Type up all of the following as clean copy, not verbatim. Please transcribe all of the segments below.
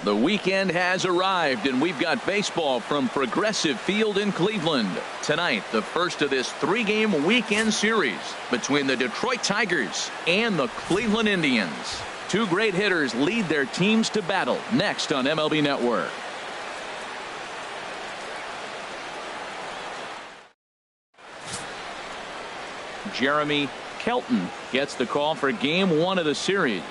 The weekend has arrived, and we've got baseball from Progressive Field in Cleveland. Tonight, the first of this 3-game weekend series between the Detroit Tigers and the Cleveland Indians. Two great hitters lead their teams to battle next on MLB Network. Jeremy Kelton gets the call for game 1 of the series.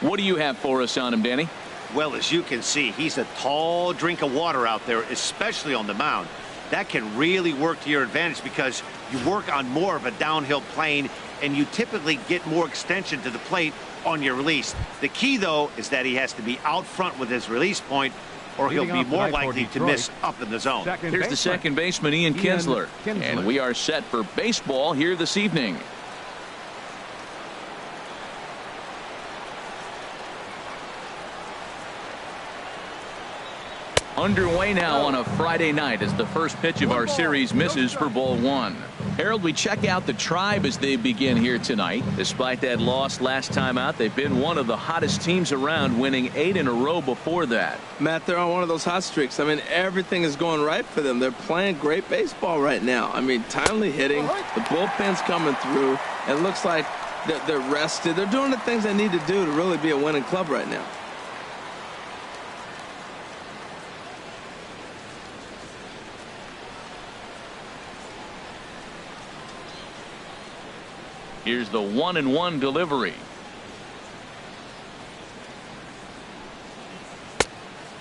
What do you have for us on him, Danny? Well, as you can see, he's a tall drink of water out there, especially on the mound. That can really work to your advantage because you work on more of a downhill plane and you typically get more extension to the plate on your release. The key, though, is that he has to be out front with his release point or he'll be more likely to miss up in the zone. Here's the second baseman, Ian Kinsler. And we are set for baseball here this evening. Underway now on a Friday night as the first pitch of our series misses for ball 1. Harold, we check out the Tribe as they begin here tonight. Despite that loss last time out, they've been one of the hottest teams around, winning 8 in a row before that. Matt, they're on one of those hot streaks. I mean, everything is going right for them. They're playing great baseball right now. I mean, timely hitting, the bullpen's coming through. It looks like they're rested. They're doing the things they need to do to really be a winning club right now. Here's the 1-1 delivery.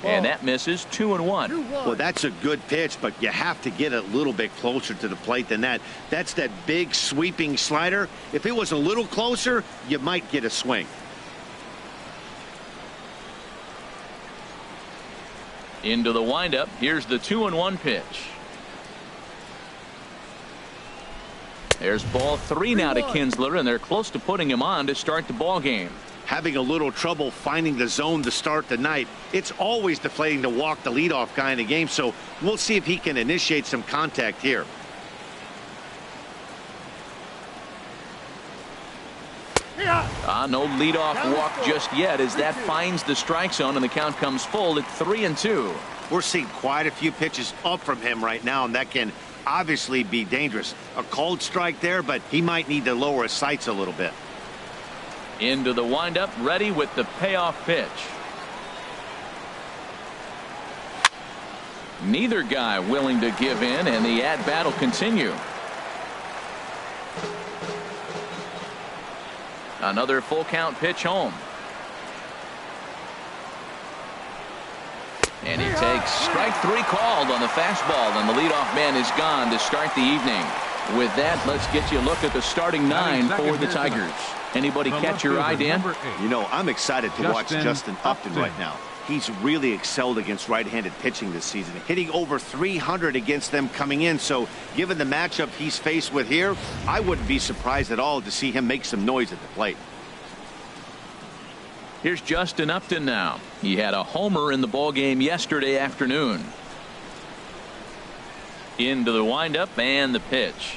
And that misses. 2-1. Well, that's a good pitch, but you have to get a little bit closer to the plate than that. That's that big sweeping slider. If it was a little closer, you might get a swing. Into the windup. Here's the 2-1 pitch. There's ball 3 now to Kinsler, and they're close to putting him on to start the ball game. Having a little trouble finding the zone to start the night. It's always deflating to walk the leadoff guy in the game, so we'll see if he can initiate some contact here. No leadoff walk just yet as that finds the strike zone, and the count comes full at 3-2. We're seeing quite a few pitches up from him right now, and that can obviously be dangerous. A called strike there, but he might need to lower his sights a little bit. Into the windup, ready with the payoff pitch. Neither guy willing to give in, and the at-bat will continue. Another full count pitch home. And he takes strike 3 called on the fastball, and the leadoff man is gone to start the evening. With that, let's get you a look at the starting 9 for the Tigers. Anybody catch your eye, Dan? You know, I'm excited to watch Justin Upton right now. He's really excelled against right-handed pitching this season, hitting over 300 against them coming in. So given the matchup he's faced with here, I wouldn't be surprised at all to see him make some noise at the plate. Here's Justin Upton now. He had a homer in the ball game yesterday afternoon. Into the windup and the pitch.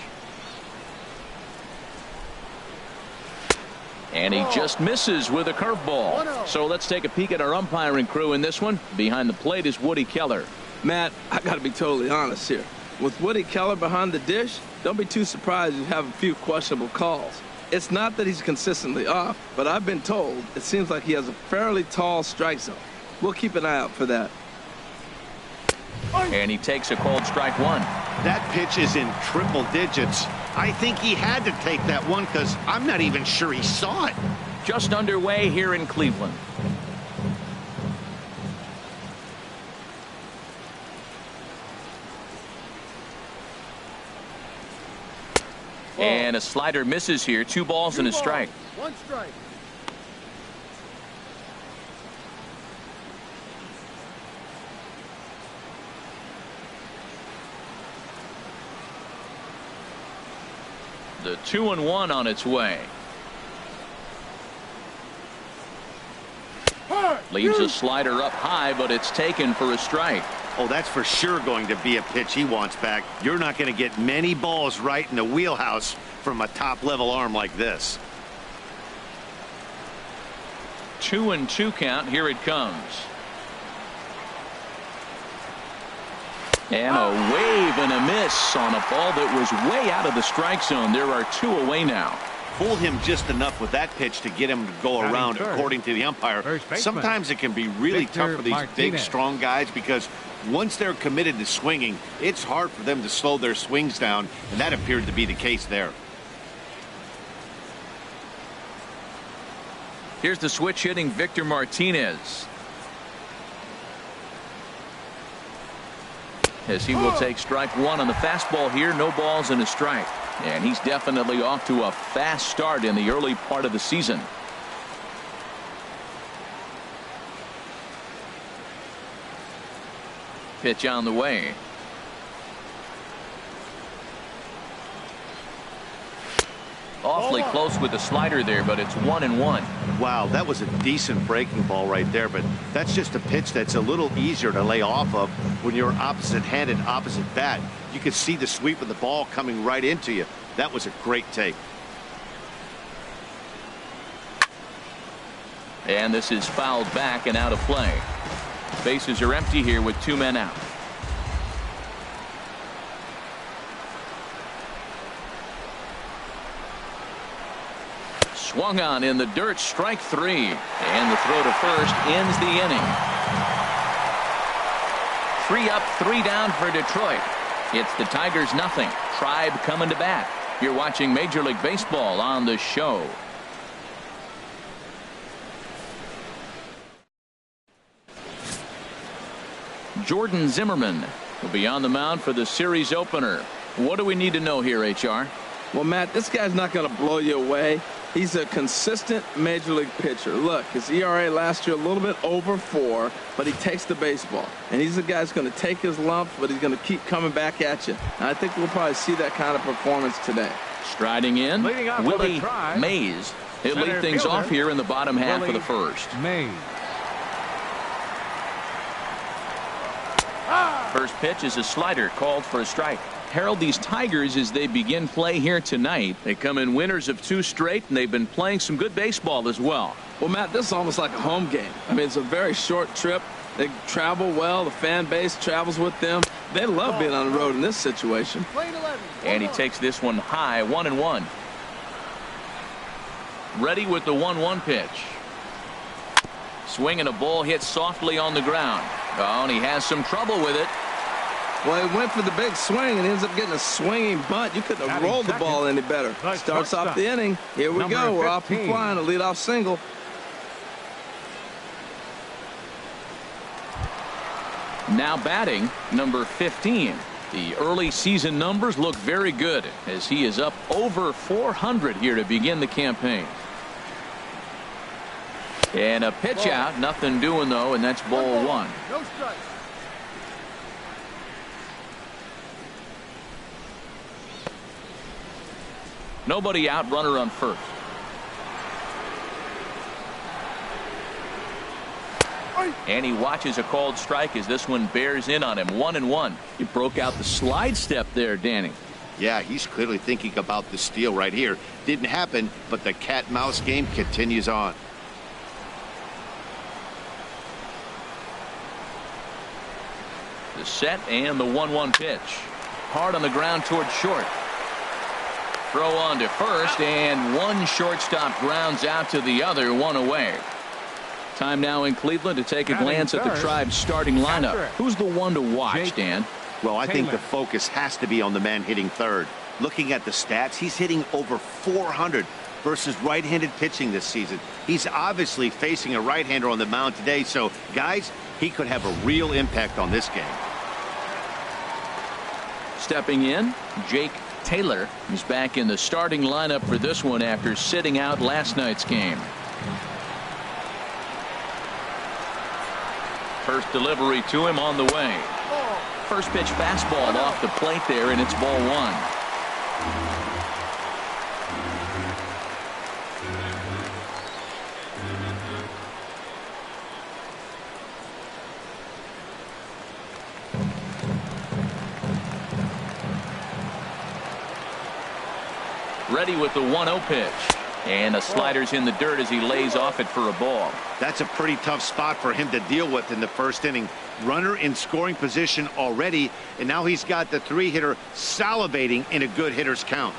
And he just misses with a curveball. So let's take a peek at our umpiring crew in this one. Behind the plate is Woody Keller. Matt, I got to be totally honest here. With Woody Keller behind the dish, don't be too surprised you have a few questionable calls. It's not that he's consistently off, but I've been told it seems like he has a fairly tall strike zone. We'll keep an eye out for that. And he takes a called strike 1. That pitch is in triple digits. I think he had to take that one because I'm not even sure he saw it. Just underway here in Cleveland. And a slider misses here. 2 balls and a strike. 1 strike. The 2-1 on its way. Leaves a slider up high, but it's taken for a strike. Oh, that's for sure going to be a pitch he wants back. You're not going to get many balls right in the wheelhouse from a top-level arm like this. 2-2 count. Here it comes. And a wave and a miss on a ball that was way out of the strike zone. There are 2 away now. Fooled him just enough with that pitch to get him to go around, according to the umpire. Sometimes it can be really tough for these big, strong guys because once they're committed to swinging, it's hard for them to slow their swings down, and that appeared to be the case there. Here's the switch hitting Victor Martinez. As he will take strike 1 on the fastball here. No balls and a strike. And he's definitely off to a fast start in the early part of the season. Pitch on the way. Awfully close with the slider there, but it's 1-1. Wow, that was a decent breaking ball right there, but that's just a pitch that's a little easier to lay off of when you're opposite-handed, opposite bat. You could see the sweep of the ball coming right into you. That was a great take. And this is fouled back and out of play. Bases are empty here with 2 men out. Swung on in the dirt, strike 3. And the throw to first ends the inning. 3 up, 3 down for Detroit. It's the Tigers nothing. Tribe coming to bat. You're watching Major League Baseball on the show. Jordan Zimmerman will be on the mound for the series opener. What do we need to know here, HR? Well, Matt, this guy's not going to blow you away. He's a consistent major league pitcher. Look, his ERA last year a little bit over 4, but he takes the baseball. And he's a guy that's going to take his lumps, but he's going to keep coming back at you. And I think we'll probably see that kind of performance today. Striding in, Willie Mays. He'll lead things off here in the bottom half of the first. First pitch is a slider called for a strike. Harold, these Tigers, as they begin play here tonight, they come in winners of 2 straight, and they've been playing some good baseball as well. Well, Matt, this is almost like a home game. I mean, it's a very short trip. They travel well. The fan base travels with them. They love being on the road in this situation. And he takes this one high, 1-1. Ready with the 1-1 pitch. Swinging a ball hit softly on the ground. Oh, and he has some trouble with it. Well, he went for the big swing and ends up getting a swinging bunt. You couldn't have rolled the ball any better. Starts off the inning. Here we go. We're off and flying. A leadoff single. Now batting, number 15. The early season numbers look very good as he is up over 400 here to begin the campaign. And a pitch out. Nothing doing, though, and that's ball 1. No strike. Nobody out, runner on first. And he watches a called strike as this one bears in on him. 1-1. He broke out the slide step there, Danny. Yeah, he's clearly thinking about the steal right here. Didn't happen, but the cat-mouse game continues on. The set and the 1-1 pitch. Hard on the ground towards short. Throw on to first, and one shortstop grounds out to the other, 1 away. Time now in Cleveland to take a glance at the Tribe's starting lineup. Who's the one to watch, Dan? Well, I think the focus has to be on the man hitting third. Looking at the stats, he's hitting over 400 versus right-handed pitching this season. He's obviously facing a right-hander on the mound today, so, guys, he could have a real impact on this game. Stepping in, Jake Taylor. He's back in the starting lineup for this one after sitting out last night's game. First delivery to him on the way. First pitch fastball off the plate there, and it's ball 1. Ready with the 1-0 pitch. And the slider's in the dirt as he lays off it for a ball. That's a pretty tough spot for him to deal with in the first inning. Runner in scoring position already, and now he's got the 3-hitter salivating in a good hitter's count.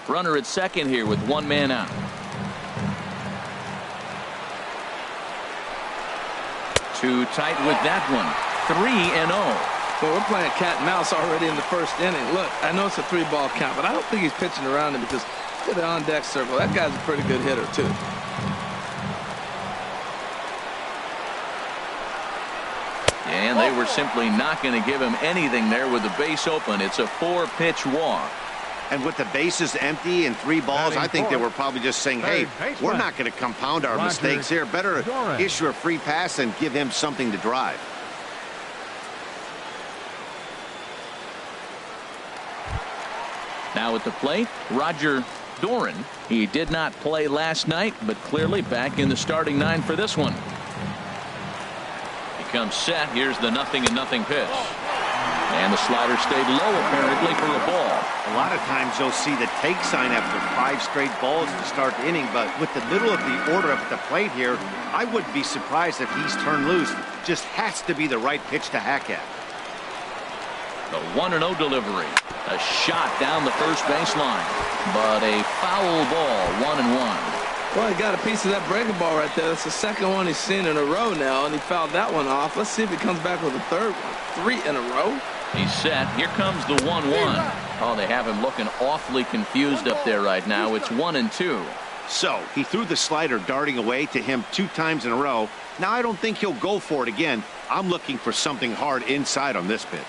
Runner at second here with 1 man out. Too tight with that one. 3-0. Well, we're playing cat and mouse already in the first inning. Look, I know it's a 3-ball count, but I don't think he's pitching around him because look at the on-deck circle. That guy's a pretty good hitter, too. And they were simply not going to give him anything there with the base open. It's a 4-pitch walk. And with the bases empty and 3 balls, I think they were probably just saying, hey, we're not going to compound our mistakes here. Better issue a free pass and give him something to drive. Now at the plate, Roger Doran. He did not play last night, but clearly back in the starting 9 for this one. He comes set. Here's the 0-0 pitch. And the slider stayed low apparently for a ball. A lot of times you'll see the take sign after 5 straight balls to start the inning, but with the middle of the order up at the plate here, I wouldn't be surprised if he's turned loose. Just has to be the right pitch to hack at. The 1-0 delivery. A shot down the first baseline, but a foul ball. 1-1. Well, he got a piece of that breaking ball right there. That's the second one he's seen in a row now, and he fouled that one off. Let's see if he comes back with a third one. 3 in a row. He's set. Here comes the 1-1. Oh, they have him looking awfully confused up there right now. It's 1-2. So he threw the slider darting away to him 2 times in a row. Now I don't think he'll go for it again. I'm looking for something hard inside on this pitch.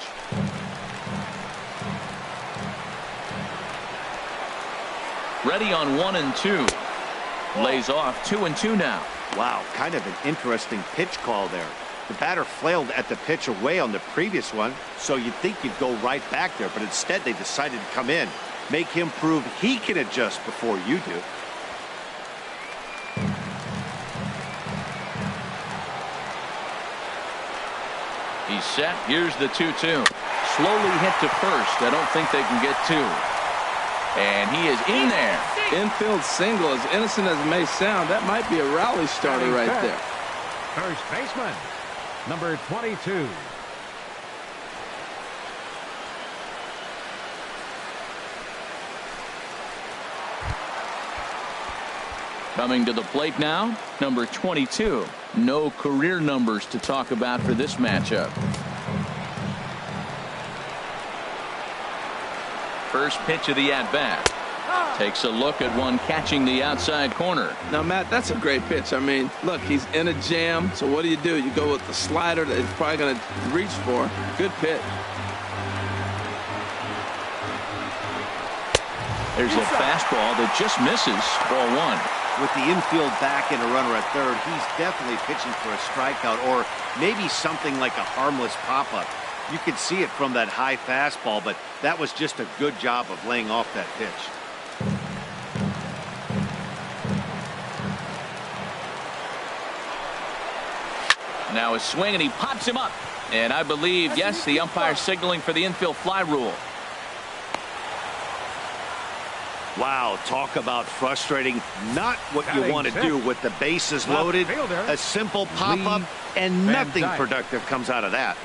Ready on 1-2. Lays off 2-2 now. Wow, kind of an interesting pitch call there. The batter flailed at the pitch away on the previous one, so you'd think you'd go right back there, but instead they decided to come in, make him prove he can adjust before you do. He's set. Here's the 2-2. Slowly hit to first. I don't think they can get 2. And he is in there. Infield single, as innocent as it may sound, that might be a rally starter right there. First baseman, number 22. Coming to the plate now, number 22. No career numbers to talk about for this matchup. First pitch of the at-bat. Takes a look at one catching the outside corner. Now, Matt, that's a great pitch. I mean, look, he's in a jam. So what do? You go with the slider that he's probably going to reach for. Good pitch. There's a fastball that just misses. Ball 1. With the infield back and a runner at third, he's definitely pitching for a strikeout or maybe something like a harmless pop-up. You could see it from that high fastball, but that was just a good job of laying off that pitch. Now a swing, and he pops him up. And I believe, yes, the umpire signaling for the infield fly rule. Wow, talk about frustrating. Not what you want to do with the bases loaded. A simple pop-up, and nothing productive comes out of that.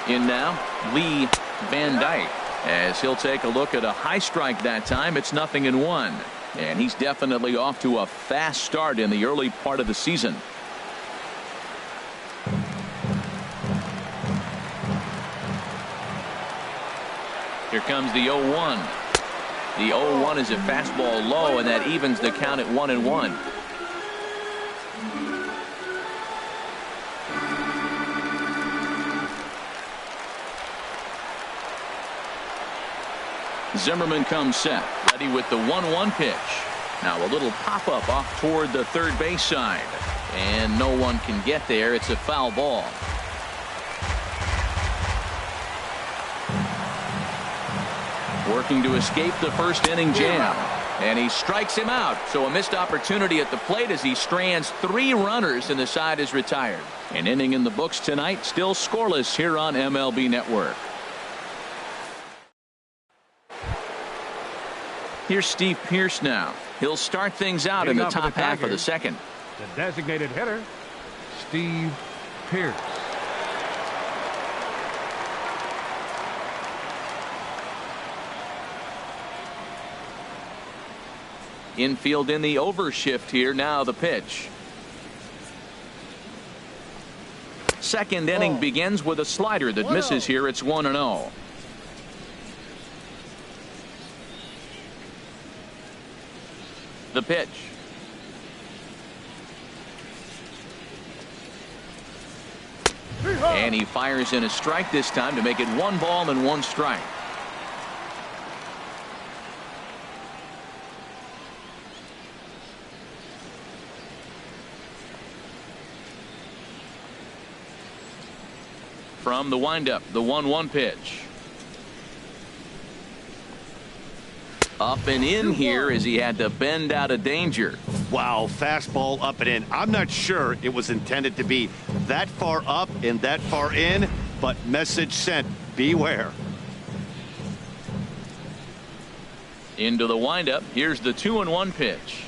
In now, Lee Van Dyke, as he'll take a look at a high strike that time. It's 0-1. And he's definitely off to a fast start in the early part of the season. Here comes the 0-1. The 0-1 is a fastball low, and that evens the count at 1-1. Zimmerman comes set, ready with the 1-1 pitch. Now a little pop-up off toward the third base side, and no one can get there. It's a foul ball. Working to escape the first inning jam. And he strikes him out. So a missed opportunity at the plate as he strands 3 runners and the side is retired. An inning in the books tonight, still scoreless here on MLB Network. Here's Steve Pearce now. He'll start things out in the top half of the second. The designated hitter, Steve Pearce. Infield in the overshift here. Now the pitch. Second inning begins with a slider that misses here. It's 1-0. The pitch. And he fires in a strike this time to make it 1 ball and 1 strike. From the windup, the 1-1 pitch. Up and in here as he had to bend out of danger. Wow, fastball up and in. I'm not sure it was intended to be that far up and that far in, but message sent, beware. Into the windup. Here's the 2-1 pitch.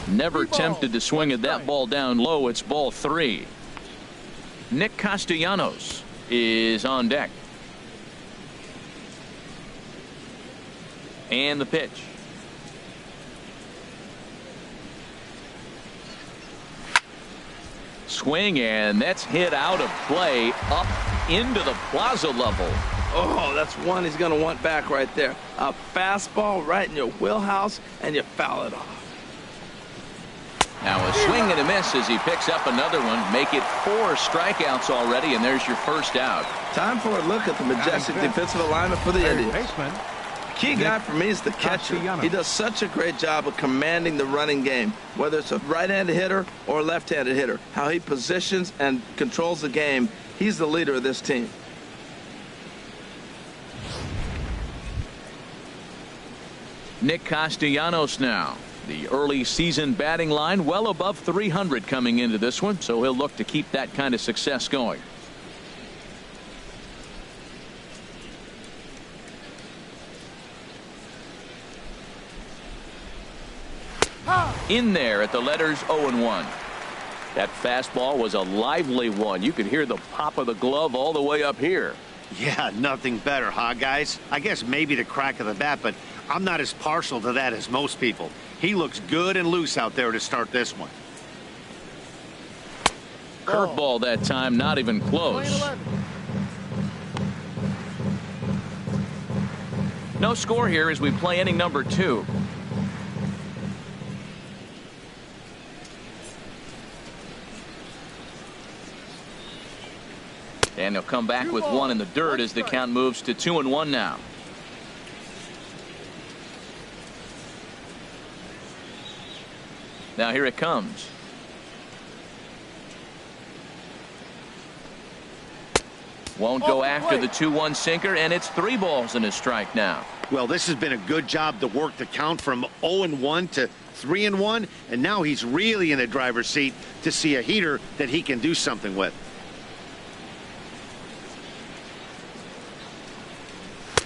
Never tempted to swing at that ball down low. It's ball 3. Nick Castellanos is on deck. And the pitch. Swing, and that's hit out of play up into the plaza level. Oh, that's one he's going to want back right there. A fastball right in your wheelhouse, and you foul it off. Now a swing and a miss as he picks up another one. Make it 4 strikeouts already, and there's your first out. Time for a look at the majestic defensive alignment for the Indians. Baseman, Key guy for me is the catcher. He does such a great job of commanding the running game, whether it's a right-handed hitter or a left-handed hitter. How he positions and controls the game. He's the leader of this team. Nick Castellanos now. The early season batting line well above 300 coming into this one, so he'll look to keep that kind of success going. In there at the letters 0-1. That fastball was a lively one. You could hear the pop of the glove all the way up here. Yeah, nothing better, huh, guys? I guess maybe the crack of the bat, but I'm not as partial to that as most people. He looks good and loose out there to start this one. Curveball that time, not even close. No score here as we play inning number 2. And he'll come back with 1 in the dirt as the count moves to 2-1 now. Now here it comes. Won't go after the 2-1 sinker, and it's 3 balls and a strike now. Well, this has been a good job to work the count from 0-1 to 3-1, and now he's really in the driver's seat to see a heater that he can do something with.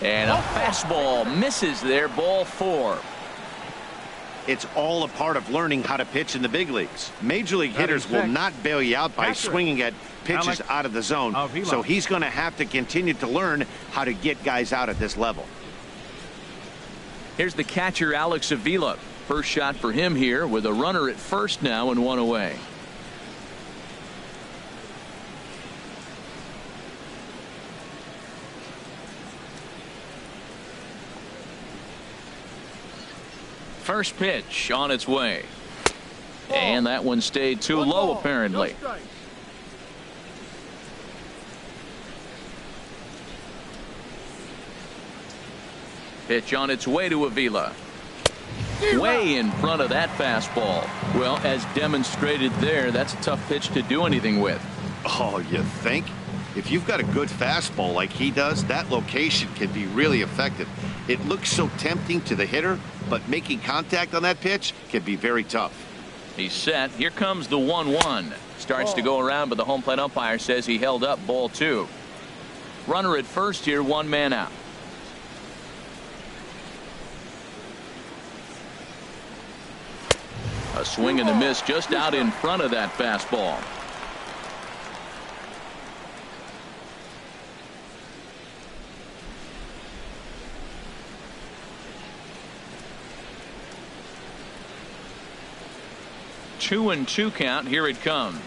And a fastball misses there, ball 4. It's all a part of learning how to pitch in the big leagues. Major league hitters will not bail you out by swinging at pitches out of the zone. So he's going to have to continue to learn how to get guys out at this level. Here's the catcher, Alex Avila. First shot for him here with a runner at first now and 1 away. First pitch on its way. And that one stayed too low apparently. Pitch on its way to Avila. Way in front of that fastball. Well, as demonstrated there, that's a tough pitch to do anything with. Oh, you think? If you've got a good fastball like he does, that location can be really effective. It looks so tempting to the hitter, but making contact on that pitch can be very tough. He's set. Here comes the 1-1. Starts to go around, but the home plate umpire says he held up, ball 2. Runner at first here, 1 man out. A swing and a miss just out in front of that fastball. Two and 2 count. Here it comes.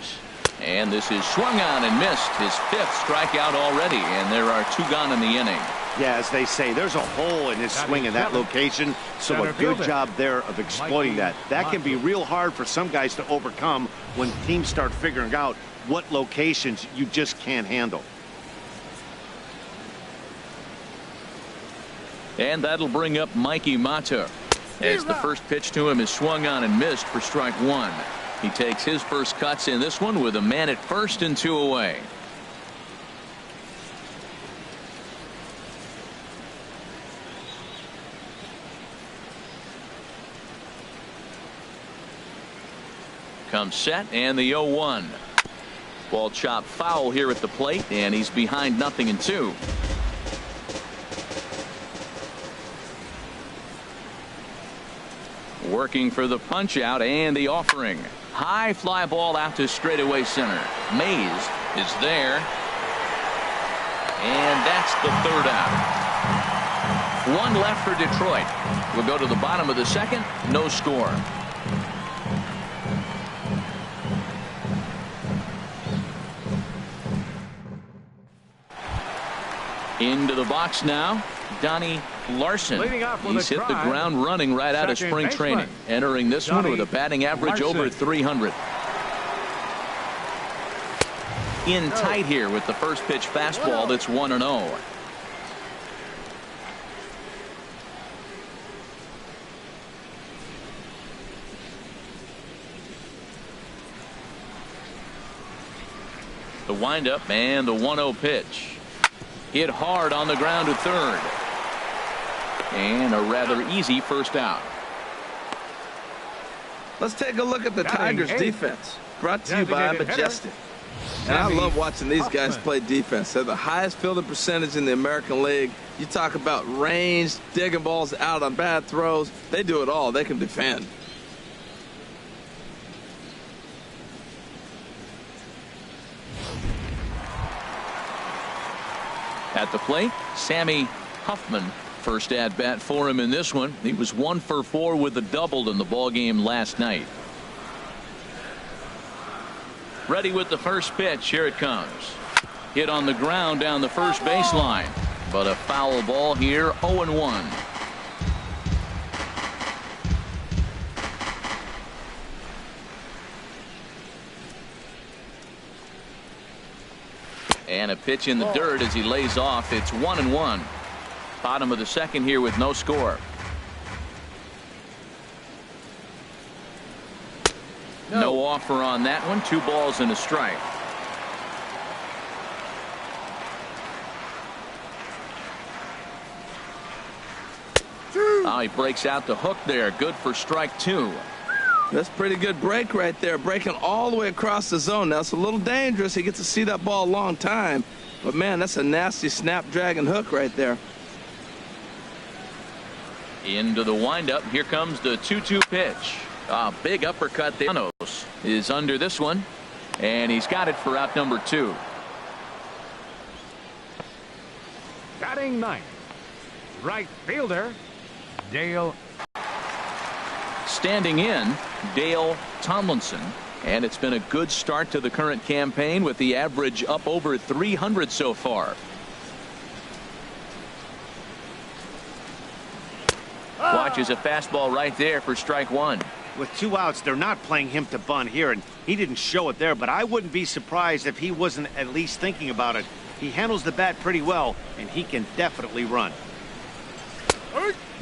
And this is swung on and missed. His 5th strikeout already, and there are 2 gone in the inning. Yeah, as they say, there's a hole in his swing in that location, so a good job there of exploiting that. That can be real hard for some guys to overcome when teams start figuring out what locations you just can't handle. And that'll bring up Mikey Mata, as the first pitch to him is swung on and missed for strike 1. He takes his first cuts in this one with a man at first and 2 away. Comes set, and the 0-1. Ball chopped foul here at the plate, and he's behind 0-2. Working for the punch out and the offering. High fly ball out to straightaway center. Mays is there. And that's the 3rd out. 1 left for Detroit. We'll go to the bottom of the 2nd. No score. Into the box now, Donnie Larson. He's hit the ground running right out of spring training. Entering this one with a batting average over 300. In tight here with the first pitch fastball that's 1-0. The windup and the 1-0 pitch. Hit hard on the ground to 3rd. And a rather easy first out. Let's take a look at the Tigers defense. Brought to you by Majestic. And I love watching these guys play defense. They're the highest fielding percentage in the American League. You talk about range, digging balls out on bad throws. They do it all. They can defend. At the plate, Sammy Huffman. First at bat for him in this one. He was 1 for 4 with a double in the ball game last night. Ready with the first pitch. Here it comes. Hit on the ground down the first baseline, but a foul ball here. 0-1. And a pitch in the dirt as he lays off. It's 1-1. Bottom of the 2nd here with no score. No offer on that one. 2 balls and a strike. Oh, he breaks out the hook there. Good for strike 2. That's a pretty good break right there. Breaking all the way across the zone. Now, it's a little dangerous. He gets to see that ball a long time. But, man, that's a nasty snapdragon hook right there. Into the windup. Here comes the 2-2 pitch. A big uppercut there. Llanos is under this one, and he's got it for out number 2. Batting 9th, right fielder, Dale. Standing in, Dale Tomlinson. And it's been a good start to the current campaign with the average up over 300 so far. Watches a fastball right there for strike 1. With 2 outs, they're not playing him to bunt here, and he didn't show it there, but I wouldn't be surprised if he wasn't at least thinking about it. He handles the bat pretty well, and he can definitely run.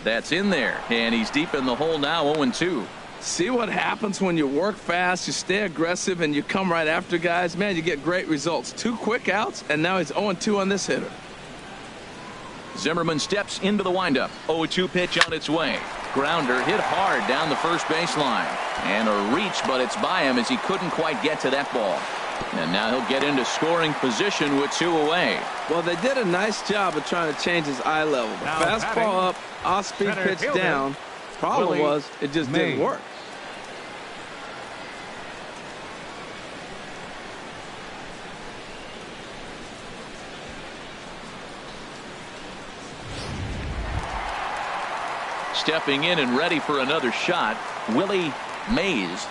That's in there, and he's deep in the hole now. 0-2. See what happens when you work fast, you stay aggressive, and you come right after guys? Man, you get great results. 2 quick outs, and now he's 0-2 on this hitter. Zimmerman steps into the windup. 0-2 pitch on its way. Grounder hit hard down the first baseline. And a reach, but it's by him as he couldn't quite get to that ball. And now he'll get into scoring position with 2 away. Well, they did a nice job of trying to change his eye level. The fastball up, off-speed pitch down. Problem was, it just didn't work. Stepping in and ready for another shot, Willie Mays.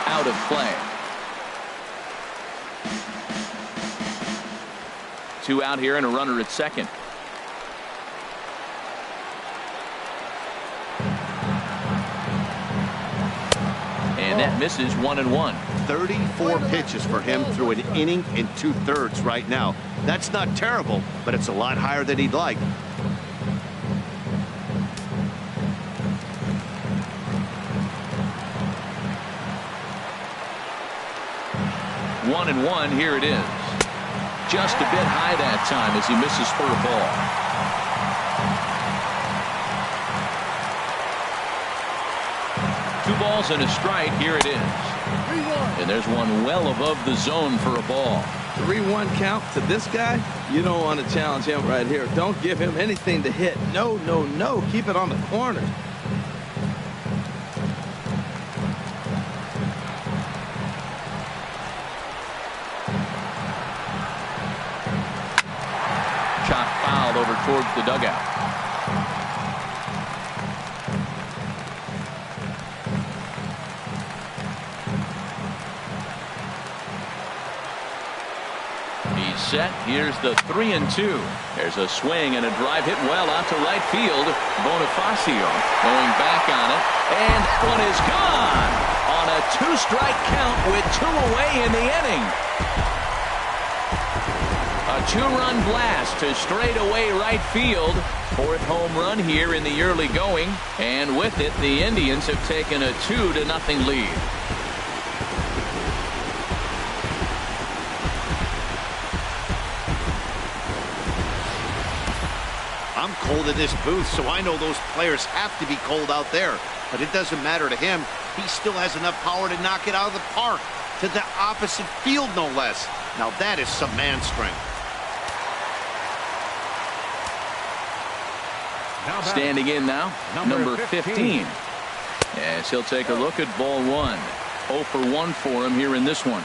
Out of play. 2 out here and a runner at second. And that misses 1-1. 34 pitches for him through an inning and 2/3 right now. That's not terrible, but it's a lot higher than he'd like. One and one, here it is. Just a bit high that time as he misses for a ball. Two balls and a strike, here it is. And there's one well above the zone for a ball. 3-1 count to this guy. You don't want to challenge him right here. Don't give him anything to hit. No, no, no. Keep it on the corner. Shot fouled over towards the dugout. He's set. Here's the 3-2. There's a swing and a drive hit well out to right field. Bonifacio going back on it, and one is gone on a 2-strike count with 2 away in the inning. A 2-run blast to straightaway right field. 4th home run here in the early going, and with it the Indians have taken a 2-0 lead. I'm cold in this booth, so I know those players have to be cold out there. But it doesn't matter to him. He still has enough power to knock it out of the park. To the opposite field, no less. Now that is some man strength. Standing in now, number 15. As he'll take a look at ball 1. 0 for 1 for him here in this one.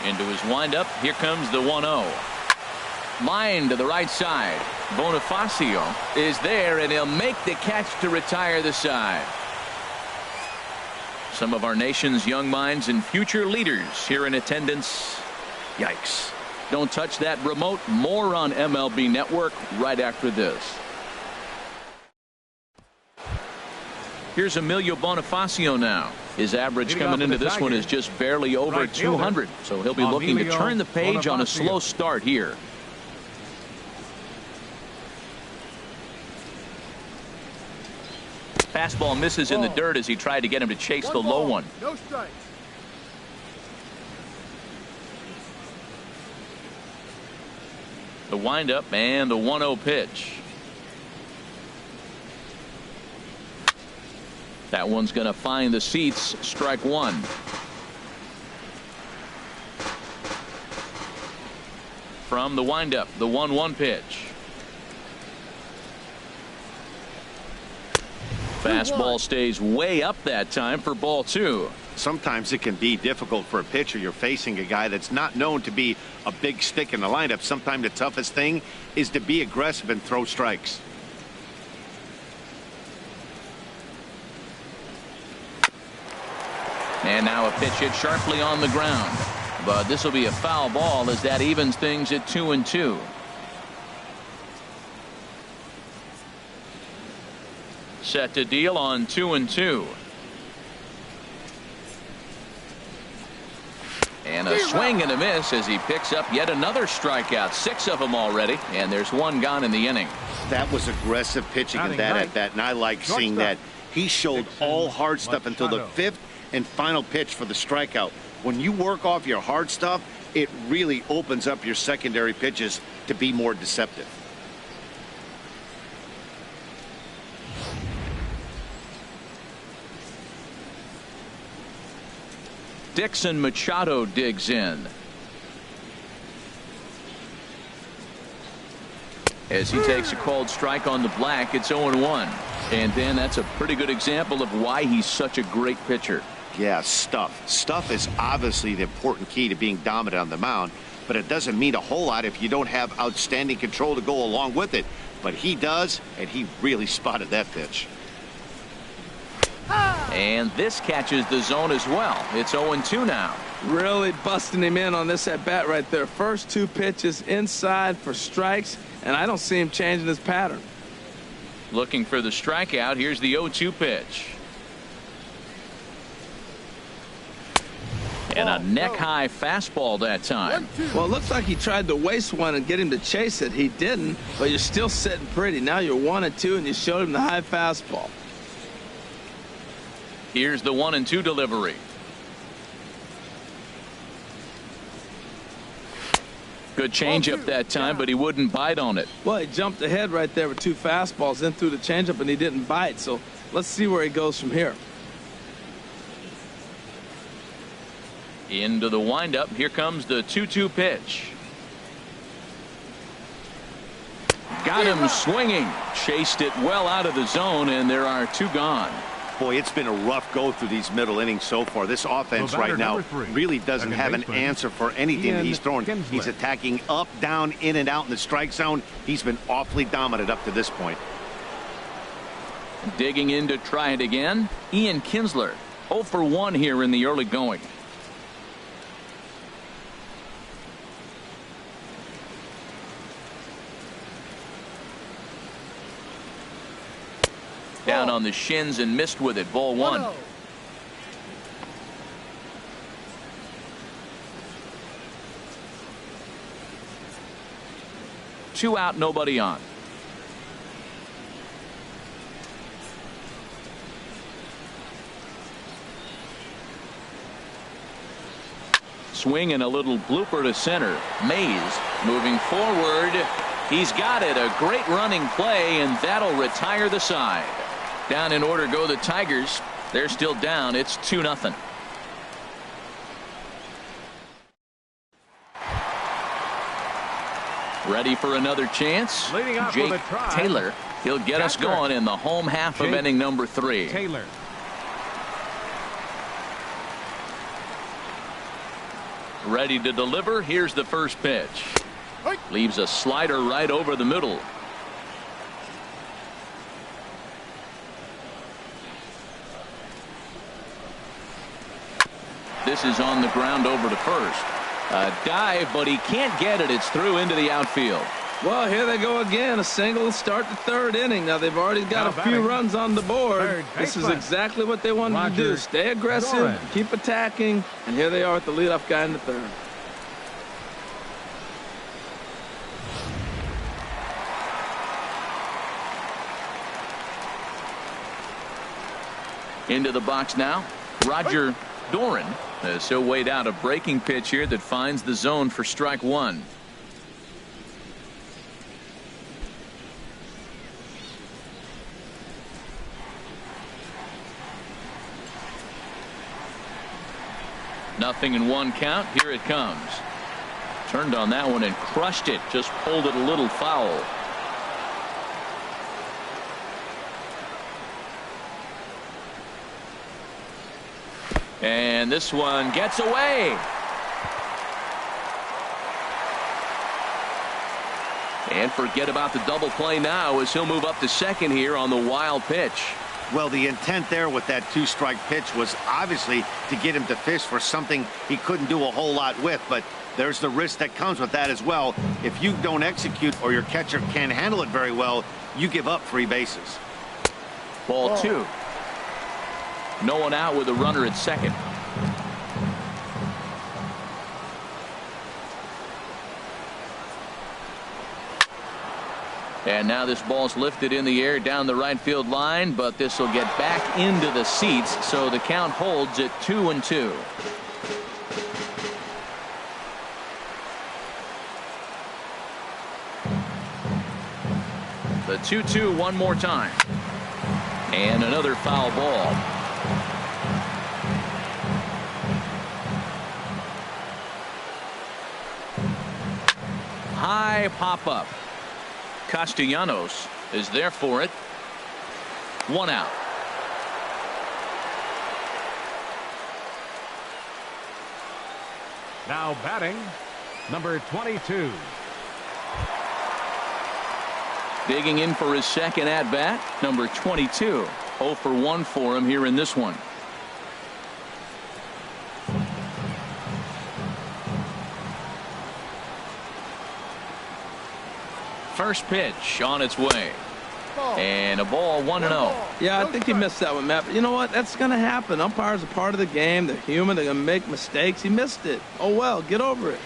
Into his windup. Here comes the 1-0. Line to the right side. Bonifacio is there, and he'll make the catch to retire the side. Some of our nation's young minds and future leaders here in attendance. Yikes. Don't touch that remote. More on MLB Network right after this. Here's Emilio Bonifacio now. His average coming into this one is just barely over 200. So he'll be looking to turn the page on a slow start here. Fastball misses in the dirt as he tried to get him to chase the low one. No strikes. The windup and the 1-0 pitch. That one's going to find the seats. Strike 1. From the windup, the 1-1 pitch. Fastball stays way up that time for ball 2. Sometimes it can be difficult for a pitcher. You're facing a guy that's not known to be a big stick in the lineup. Sometimes the toughest thing is to be aggressive and throw strikes. And now a pitch hit sharply on the ground. But this will be a foul ball as that evens things at 2-2. Set to deal on 2-2. And a swing and a miss as he picks up yet another strikeout. 6 of them already, and there's 1 gone in the inning. That was aggressive pitching in that at bat, and I like seeing that. He showed all hard stuff until the 5th and final pitch for the strikeout. When you work off your hard stuff, it really opens up your secondary pitches to be more deceptive. Dixon Machado digs in. As he takes a called strike on the black, it's 0-1. And then that's a pretty good example of why he's such a great pitcher. Yeah, stuff. Stuff is obviously the important key to being dominant on the mound, but it doesn't mean a whole lot if you don't have outstanding control to go along with it. But he does, and he really spotted that pitch. And this catches the zone as well. It's 0-2 now. Really busting him in on this at bat right there. First 2 pitches inside for strikes, and I don't see him changing his pattern. Looking for the strikeout. Here's the 0-2 pitch. And a neck-high fastball that time. Well, it looks like he tried to waste one and get him to chase it. He didn't, but you're still sitting pretty. Now you're 1-2, and you showed him the high fastball. Here's the 1-2 delivery. Good changeup that time, but he wouldn't bite on it. Well, he jumped ahead right there with 2 fastballs, then threw the changeup, and he didn't bite. So let's see where he goes from here. Into the windup. Here comes the 2-2 pitch. Got him swinging. Chased it well out of the zone, and there are 2 gone. Boy, it's been a rough go through these middle innings so far. This offense right now really doesn't have an answer for anything that he's throwing. He's attacking up, down, in and out in the strike zone. He's been awfully dominant up to this point. Digging in to try it again. Ian Kinsler, 0 for 1 here in the early going. Down on the shins and missed with it. Ball 1. 1-0. 2 out, nobody on. Swing and a little blooper to center. Mays moving forward. He's got it. A great running play, and that'll retire the side. Down in order go the Tigers. They're still down. It's 2-0. Ready for another chance? Leading off Jake with a try. Taylor. He'll get us going in the home half of inning number 3. Taylor. Ready to deliver. Here's the first pitch. Leaves a slider right over the middle. This is on the ground over to first. A dive, but he can't get it. It's through into the outfield. Well, here they go again. A single to start the 3rd inning. Now they've already got a few runs on the board. This is exactly what they wanted to do. Stay aggressive, keep attacking, and here they are with the leadoff guy in the 3rd. Into the box now, Roger Doran. As he'll wait out a breaking pitch here that finds the zone for strike 1. Nothing in 1 count. Here it comes. Turned on that one and crushed it. Just pulled it a little foul. And this one gets away. And forget about the double play now as he'll move up to second here on the wild pitch. Well, the intent there with that 2-strike pitch was obviously to get him to fish for something he couldn't do a whole lot with, but there's the risk that comes with that as well. If you don't execute or your catcher can't handle it very well, you give up free bases. Ball 2. No one out with a runner at second. And now this ball's lifted in the air down the right field line, but this will get back into the seats, so the count holds at 2-2. The 2-2 one more time. And another foul ball. High pop up. Castellanos is there for it. 1 out. Now batting, number 22. Digging in for his second at bat, number 22. 0 for 1 for him here in this one. First pitch on its way. And a ball, 1-0. Yeah, I think he missed that one, Matt. But you know what? That's going to happen. Umpires are part of the game. They're human. They're going to make mistakes. He missed it. Oh, well, get over it.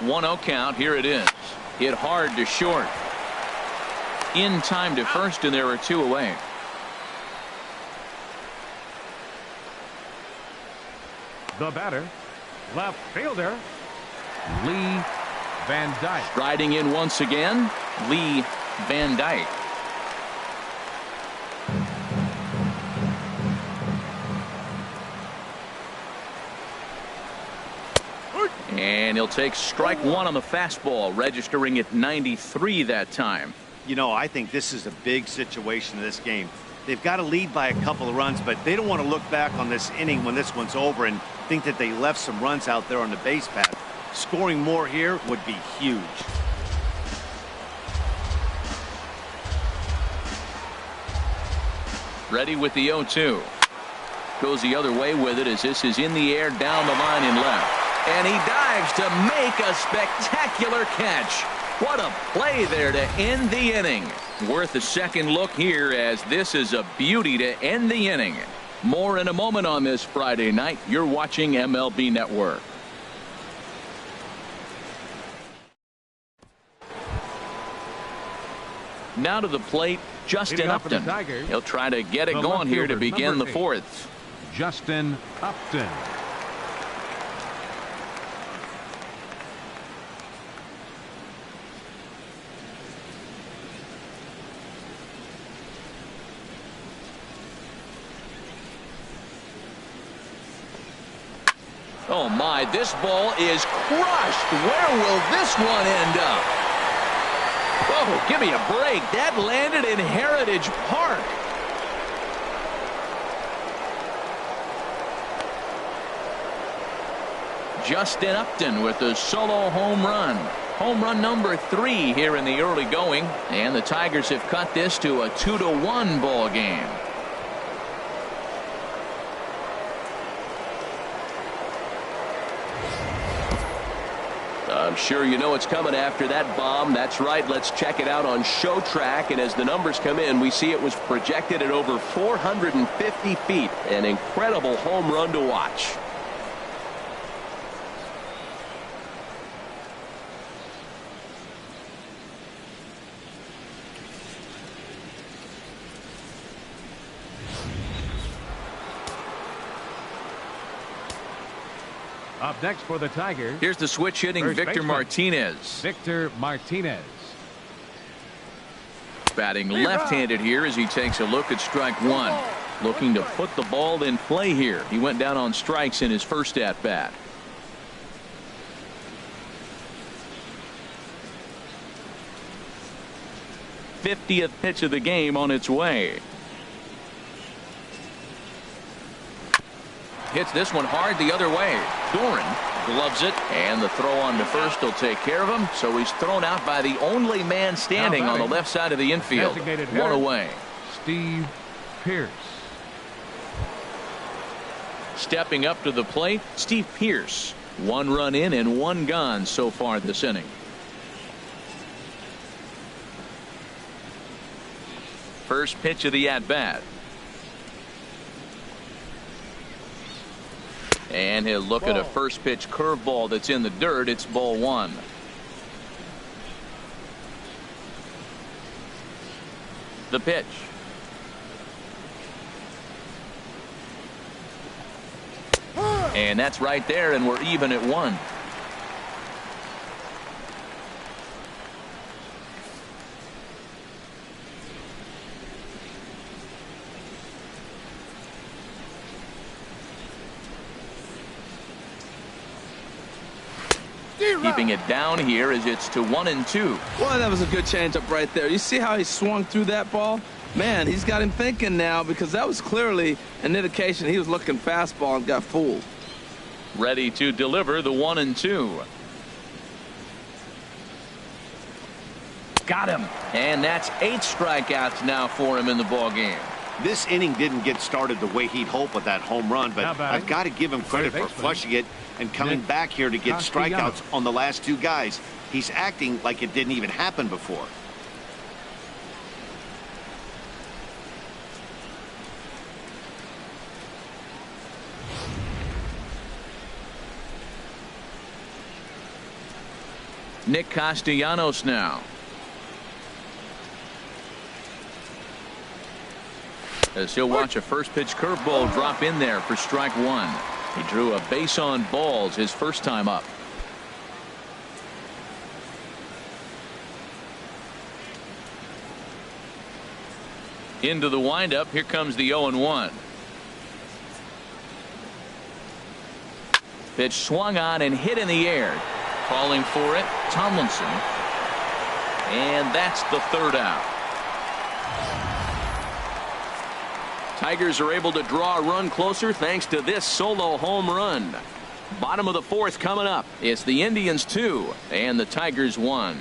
One 1-0 count. Here it is. Hit hard to short. In time to first, and there are 2 away. The batter, left fielder, Lee Van Dyke. Striding in once again, Lee Van Dyke. And he'll take strike 1 on the fastball, registering at 93 that time. You know, I think this is a big situation in this game. They've got to lead by a couple of runs, but they don't want to look back on this inning when this one's over and think that they left some runs out there on the base path. Scoring more here would be huge. Ready with the 0-2. Goes the other way with it as this is in the air down the line and left. And he dives to make a spectacular catch. What a play there to end the inning. Worth a second look here, as this is a beauty to end the inning. More in a moment on this Friday night. You're watching MLB Network. Now to the plate, Justin Upton. He'll try to get it going here to begin the 4th. Justin Upton. Oh my, this ball is crushed. Where will this one end up? Oh, give me a break. That landed in Heritage Park. Justin Upton with a solo home run. Home run number 3 here in the early going. And the Tigers have cut this to a 2-1 ball game. I'm sure you know it's coming after that bomb. That's right. Let's check it out on Showtrack. And as the numbers come in, we see it was projected at over 450 feet. An incredible home run to watch. Up next for the Tigers. Here's the switch hitting Victor Martinez. Victor Martinez. Batting left-handed here as he takes a look at strike 1. Looking to put the ball in play here. He went down on strikes in his first at-bat. '50th pitch of the game on its way. Hits this one hard the other way. Doran Gloves it, and the throw on to first will take care of him. So he's thrown out by the only man standing on the left side of the infield. One away. Steve Pearce. Stepping up to the plate, Steve Pearce. 1 run in and 1 gone so far this inning. First pitch of the at-bat. And he'll look at a first pitch curveball that's in the dirt. It's ball 1. The pitch. And that's right there, and we're even at 1. Keeping it down here as it's to 1-2. Well, that was a good changeup right there. You see how he swung through that ball? Man, he's got him thinking now, because that was clearly an indication he was looking fastball and got fooled. Ready to deliver the 1-2. Got him. And that's 8 strikeouts now for him in the ball game. This inning didn't get started the way he'd hoped with that home run, but I've got to give him credit for flushing it and coming back here to get strikeouts on the last 2 guys. He's acting like it didn't even happen before. Nick Castellanos now. As he'll watch a first pitch curveball drop in there for strike 1. He drew a base on balls his first time up. Into the windup. Here comes the 0-1. Pitch swung on and hit in the air. Calling for it, Tomlinson. And that's the 3rd out. Tigers are able to draw a run closer thanks to this solo home run. Bottom of the 4th coming up. It's the Indians 2 and the Tigers 1.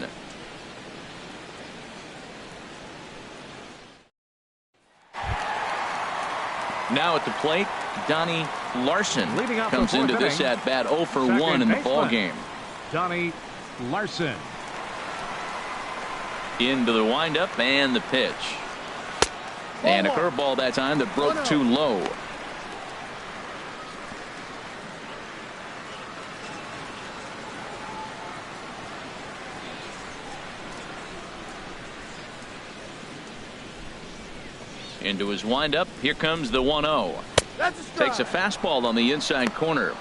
Now at the plate, Donnie Larson comes into this at bat 0 for 1 in the ball game. Donnie Larson. Into the windup and the pitch. And a curveball that time that broke too low. Into his windup. Here comes the 1-0. Takes a fastball on the inside corner.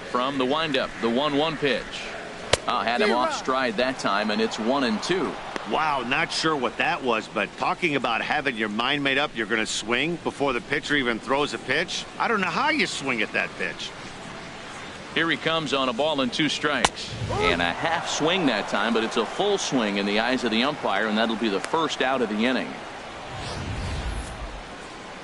From the windup, the 1-1 pitch. Had him off stride that time, and it's 1-2. Wow, not sure what that was, but talking about having your mind made up you're going to swing before the pitcher even throws a pitch. I don't know how you swing at that pitch. Here he comes on a ball and 2 strikes. And a half swing that time, but it's a full swing in the eyes of the umpire, and that'll be the first out of the inning.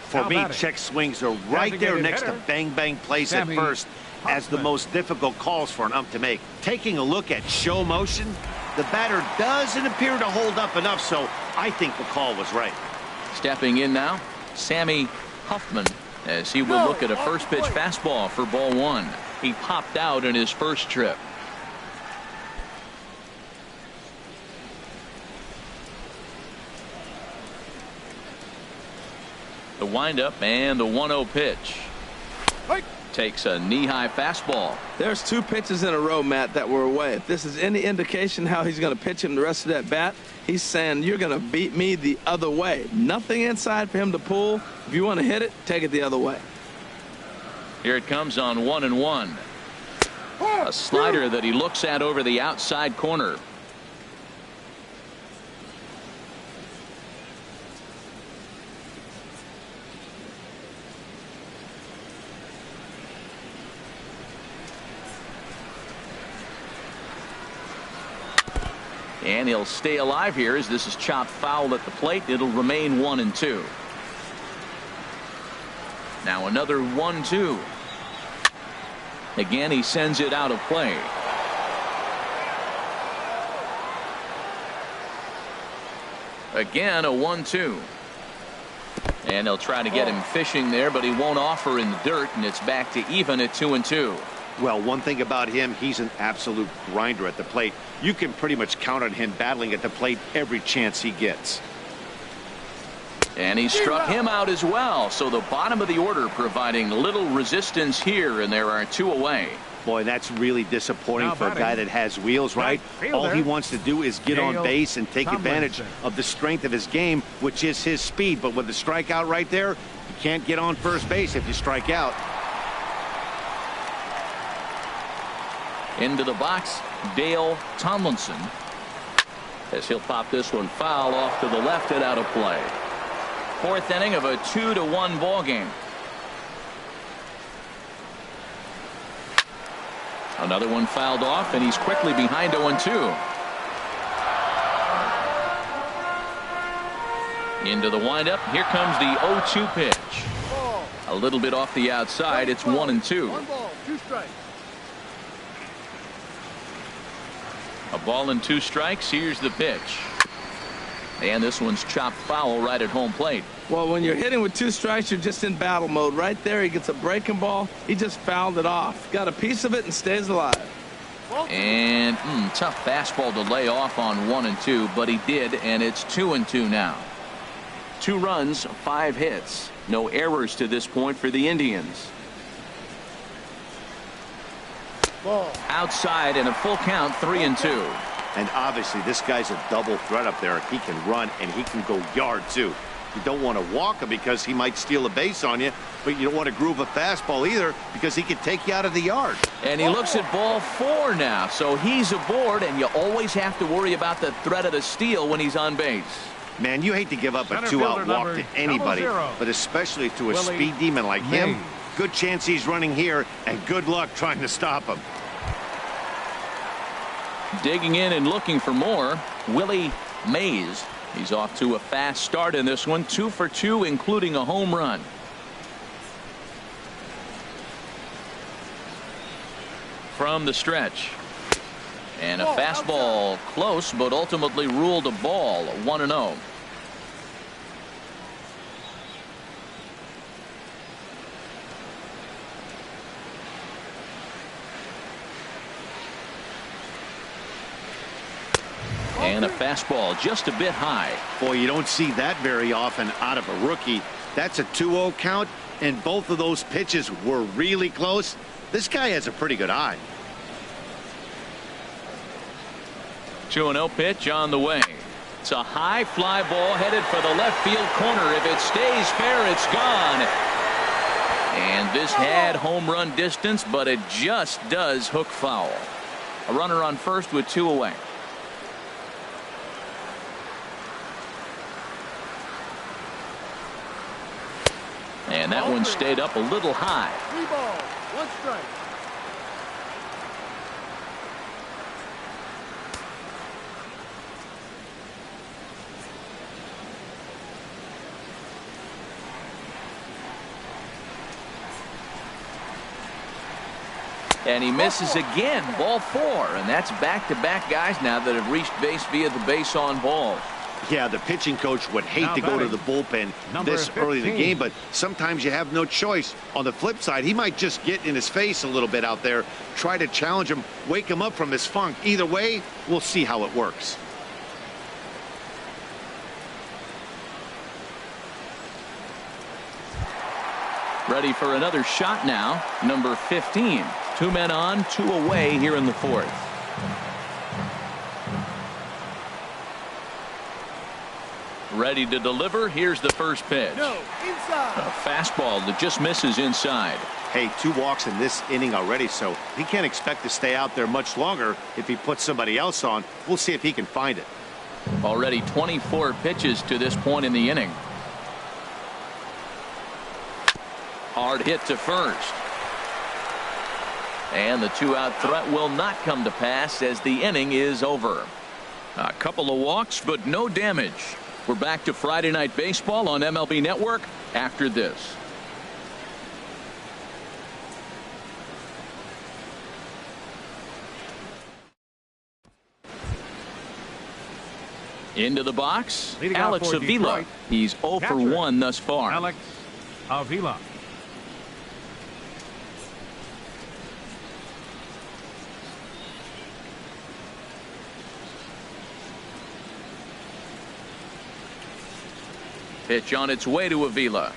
For me, check swings are right there next to bang bang plays at first as the most difficult calls for an ump to make. Taking a look at show motion, the batter doesn't appear to hold up enough, so I think the call was right. Stepping in now, Sammy Huffman, as he will look at a first pitch fastball for ball 1. He popped out in his first trip. The windup and the 1-0 pitch. Takes a knee-high fastball. There's 2 pitches in a row, Matt, that were away. If this is any indication how he's going to pitch him the rest of that bat, he's saying you're going to beat me the other way. Nothing inside for him to pull. If you want to hit it, take it the other way. Here it comes on 1-1. A slider that he looks at over the outside corner. And he'll stay alive here as this is chopped foul at the plate. It'll remain 1-2. Now another 1-2. Again, he sends it out of play. Again, a 1-2. And they'll try to get him fishing there, but he won't offer in the dirt, and it's back to even at 2-2. Well, one thing about him, he's an absolute grinder at the plate. You can pretty much count on him battling at the plate every chance he gets. And he struck him out as well. So the bottom of the order providing little resistance here, and there are 2 away. Boy, that's really disappointing for a guy that has wheels, right? All he wants to do is get on base and take advantage of the strength of his game, which is his speed. But with the strikeout right there, you can't get on first base if you strike out. Into the box, Dale Tomlinson, as he'll pop this one foul off to the left and out of play. 4th inning of a 2-1 ball game. Another one fouled off, and he's quickly behind 0-2. Into the windup. Here comes the 0-2 pitch. A little bit off the outside. It's 1-2. 1 ball, 2 strikes. A ball and 2 strikes. Here's the pitch. And this one's chopped foul right at home plate. Well, when you're hitting with 2 strikes, you're just in battle mode. Right there, he gets a breaking ball. He just fouled it off. Got a piece of it and stays alive. And tough fastball to lay off on 1-2, but he did, and it's 2-2 now. 2 runs, 5 hits. No errors to this point for the Indians. Ball. Outside and a full count, 3-2. And obviously, this guy's a double threat up there. He can run and he can go yard, too. You don't want to walk him because he might steal a base on you, but you don't want to groove a fastball either because he could take you out of the yard. And he looks at ball 4 now, so he's aboard, and you always have to worry about the threat of the steal when he's on base. Man, you hate to give up a Center 2-out fielder walk to anybody, 0. but especially to a Willie speed demon like him. Mays. Good chance he's running here, and good luck trying to stop him. Digging in and looking for more, Willie Mays. He's off to a fast start in this one, 2 for 2, including a home run. From the stretch. And a fastball close, but ultimately ruled a ball, 1-0. And a fastball just a bit high. Boy, you don't see that very often out of a rookie. That's a 2-0 count, and both of those pitches were really close. This guy has a pretty good eye. 2-0 pitch on the way. It's a high fly ball headed for the left field corner. If it stays fair, it's gone. And this had home run distance, but it just does hook foul. A runner on first with 2 away. And that one stayed up a little high. 3 balls, 1 strike. And he misses again, ball 4, and that's back-to-back guys now that have reached base via the base on balls. Yeah, the pitching coach would hate to go to the bullpen this early in the game, but sometimes you have no choice. On the flip side, he might just get in his face a little bit out there, try to challenge him, wake him up from his funk. Either way, we'll see how it works. Ready for another shot now, number 15. 2 men on, 2 away here in the 4th. Ready to deliver. Here's the first pitch. No, inside. A fastball that just misses inside. Hey, 2 walks in this inning already, so he can't expect to stay out there much longer if he puts somebody else on. We'll see if he can find it. Already 24 pitches to this point in the inning. Hard hit to first. And the 2-out threat will not come to pass as the inning is over. A couple of walks, but no damage. We're back to Friday Night Baseball on MLB Network after this. Into the box, Leading Alex off for Avila. Detroit, He's 0 for catcher, 1 thus far. Alex Avila. Pitch on its way to Avila.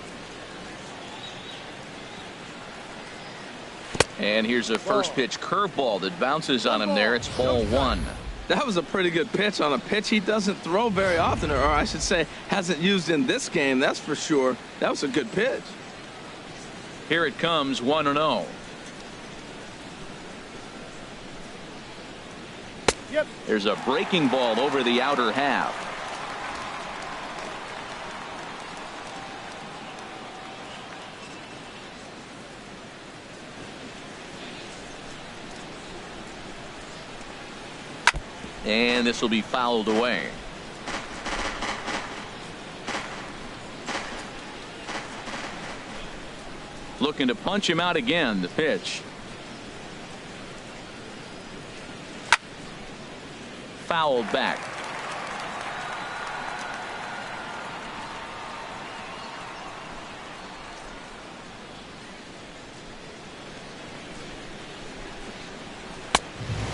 And here's a first pitch curveball that bounces on him there. It's ball 1. That was a pretty good pitch on a pitch he doesn't throw very often, or I should say hasn't used in this game, that's for sure. That was a good pitch. Here it comes, 1-0. Yep. There's a breaking ball over the outer half. And this will be fouled away. Looking to punch him out again. The pitch. Fouled back.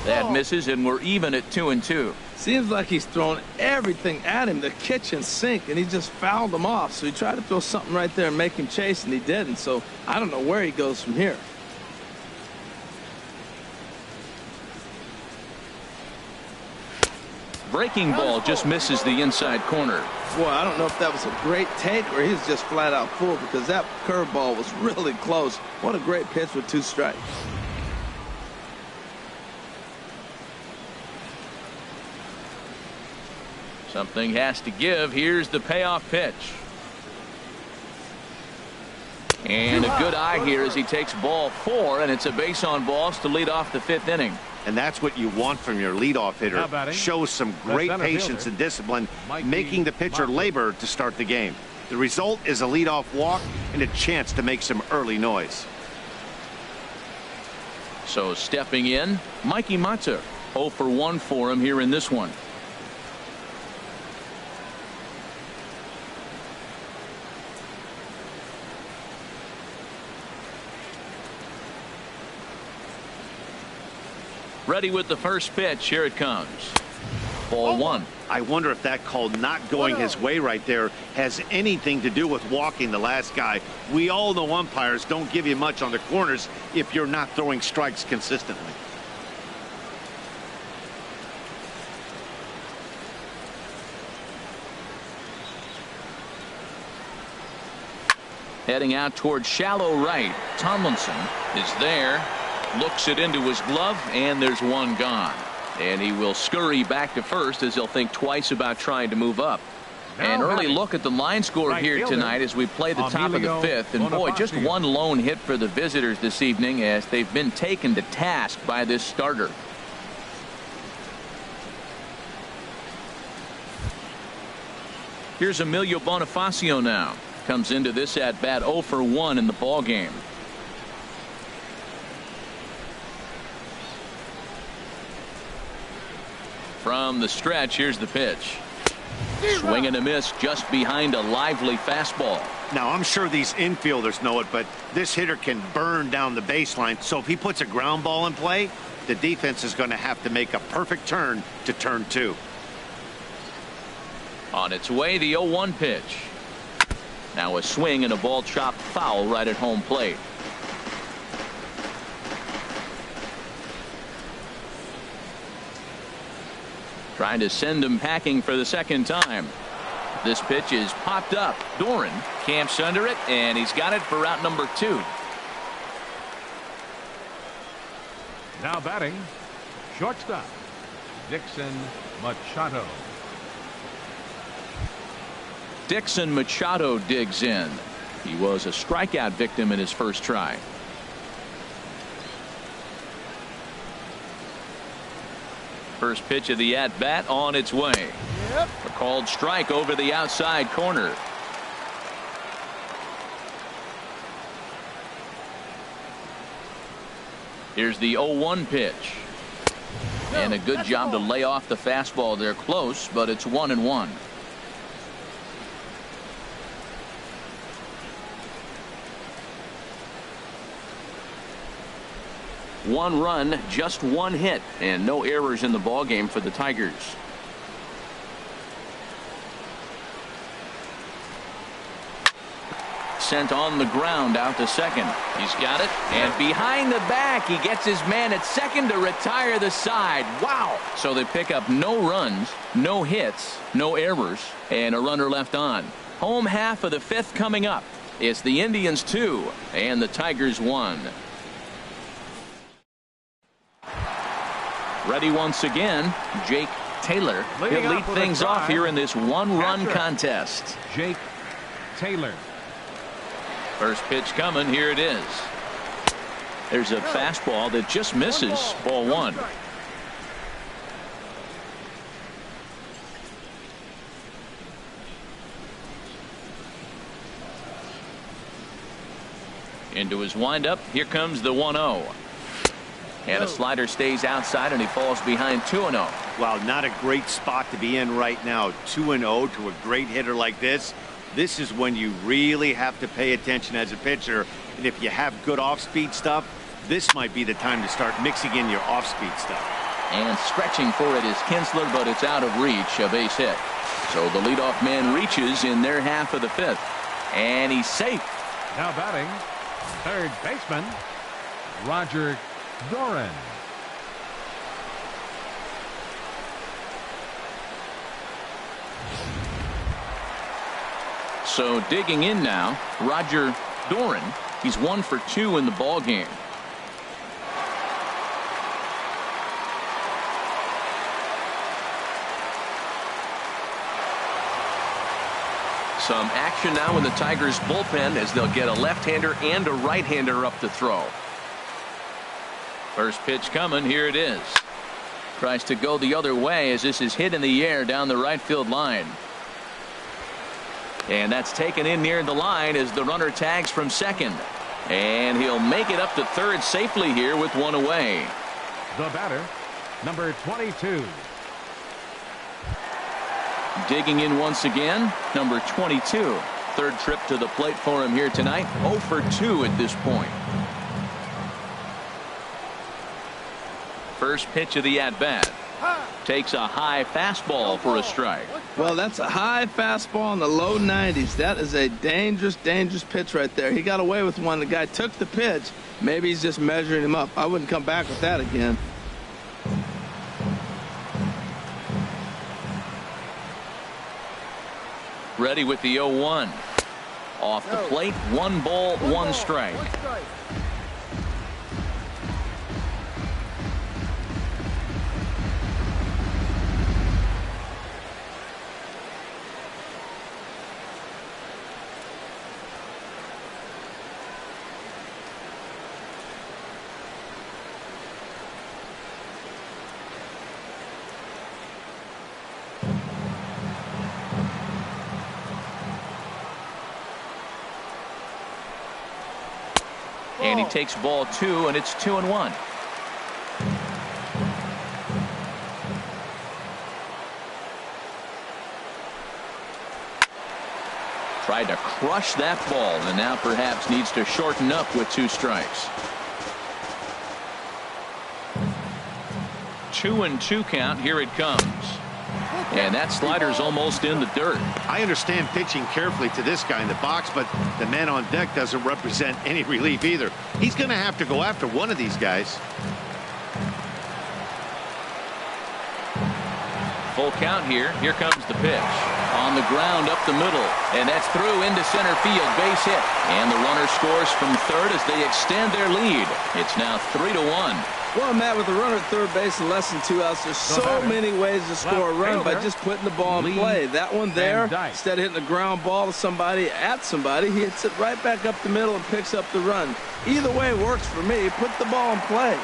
That misses, and we're even at 2-2. Seems like he's thrown everything at him, the kitchen sink, and he just fouled him off. So he tried to throw something right there and make him chase, and he didn't. So I don't know where he goes from here. Breaking ball just misses the inside corner. Boy, I don't know if that was a great take or he's just flat out full, because that curveball was really close. What a great pitch with 2 strikes. Something has to give. Here's the payoff pitch. And a good eye here as he takes ball 4, and it's a base on balls to lead off the 5th inning. And that's what you want from your leadoff hitter. Shows some great patience and discipline, making the pitcher labor to start the game. The result is a leadoff walk and a chance to make some early noise. So stepping in, Mikey Mata. 0 for 1 for him here in this one. Ready with the first pitch. Here it comes. Ball 1. I wonder if that call not going his way right there has anything to do with walking the last guy. We all know umpires don't give you much on the corners if you're not throwing strikes consistently. Heading out towards shallow right. Tomlinson is there. Looks it into his glove, and there's one gone. And he will scurry back to first as he'll think twice about trying to move up. An early look at the line score here tonight as we play the top of the 5th. And boy, just one lone hit for the visitors this evening as they've been taken to task by this starter. Here's Emilio Bonifacio now. Comes into this at bat 0 for 1 in the ball game. From the stretch, here's the pitch. Swing and a miss just behind a lively fastball. Now, I'm sure these infielders know it, but this hitter can burn down the baseline. So if he puts a ground ball in play, the defense is going to have to make a perfect turn to turn 2. On its way, the 0-1 pitch. Now a swing and a ball chopped foul right at home plate. Trying to send him packing for the second time. This pitch is popped up. Doran camps under it, and he's got it for route number 2. Now batting, shortstop, Dixon Machado. Dixon Machado digs in. He was a strikeout victim in his first try. First pitch of the at-bat on its way. Yep. A called strike over the outside corner. Here's the 0-1 pitch. And a good job to lay off the fastball. They're close, but it's 1-1. One run, just one hit, and no errors in the ballgame for the Tigers. Sent on the ground out to second. He's got it, and behind the back he gets his man at second to retire the side. Wow! So they pick up no runs, no hits, no errors, and a runner left on. Home half of the fifth coming up. It's the Indians 2 and the Tigers 1. Ready once again, Jake Taylor. He'll lead things off here in this one-run contest. Jake Taylor. First pitch coming. Here it is. There's a fastball that just misses. Ball one. Into his windup. Here comes the 1-0. And a slider stays outside, and he falls behind 2-0. Wow, not a great spot to be in right now. 2-0 to a great hitter like this. This is when you really have to pay attention as a pitcher. And if you have good off-speed stuff, this might be the time to start mixing in your off-speed stuff. And stretching for it is Kinsler, but it's out of reach. A base hit. So the leadoff man reaches in their half of the fifth. And he's safe. Now batting, third baseman, Roger Doran. So digging in now, Roger Doran. He's 1 for 2 in the ball game. Some action now in the Tigers bullpen as they'll get a left-hander and a right-hander up to throw. First pitch coming. Here it is. Tries to go the other way as this is hit in the air down the right field line. And that's taken in near the line as the runner tags from second. And he'll make it up to third safely here with one away. The batter, number 22. Digging in once again, number 22. Third trip to the plate for him here tonight. 0 for 2 at this point. First pitch of the at-bat. Takes a high fastball for a strike. Well, that's a high fastball in the low 90s. That is a dangerous, dangerous pitch right there. He got away with one. The guy took the pitch. Maybe he's just measuring him up. I wouldn't come back with that again. Ready with the 0-1. Off the plate, 1 ball, 1 strike. And he takes ball 2, and it's 2-1. Tried to crush that ball, and now perhaps needs to shorten up with 2 strikes. 2-2 count. Here it comes. And that slider's almost in the dirt. I understand pitching carefully to this guy in the box, but the man on deck doesn't represent any relief either. He's going to have to go after one of these guys. Full count here. Here comes the pitch. On the ground up the middle. And that's through into center field. Base hit. And the runner scores from third as they extend their lead. It's now 3-1. Well, Matt, with a runner at third base and less than 2 outs, there's so many ways to score a run by just putting the ball in play. That one there, instead of hitting a ground ball to somebody, he hits it right back up the middle and picks up the run. Either way works for me. Put the ball in play.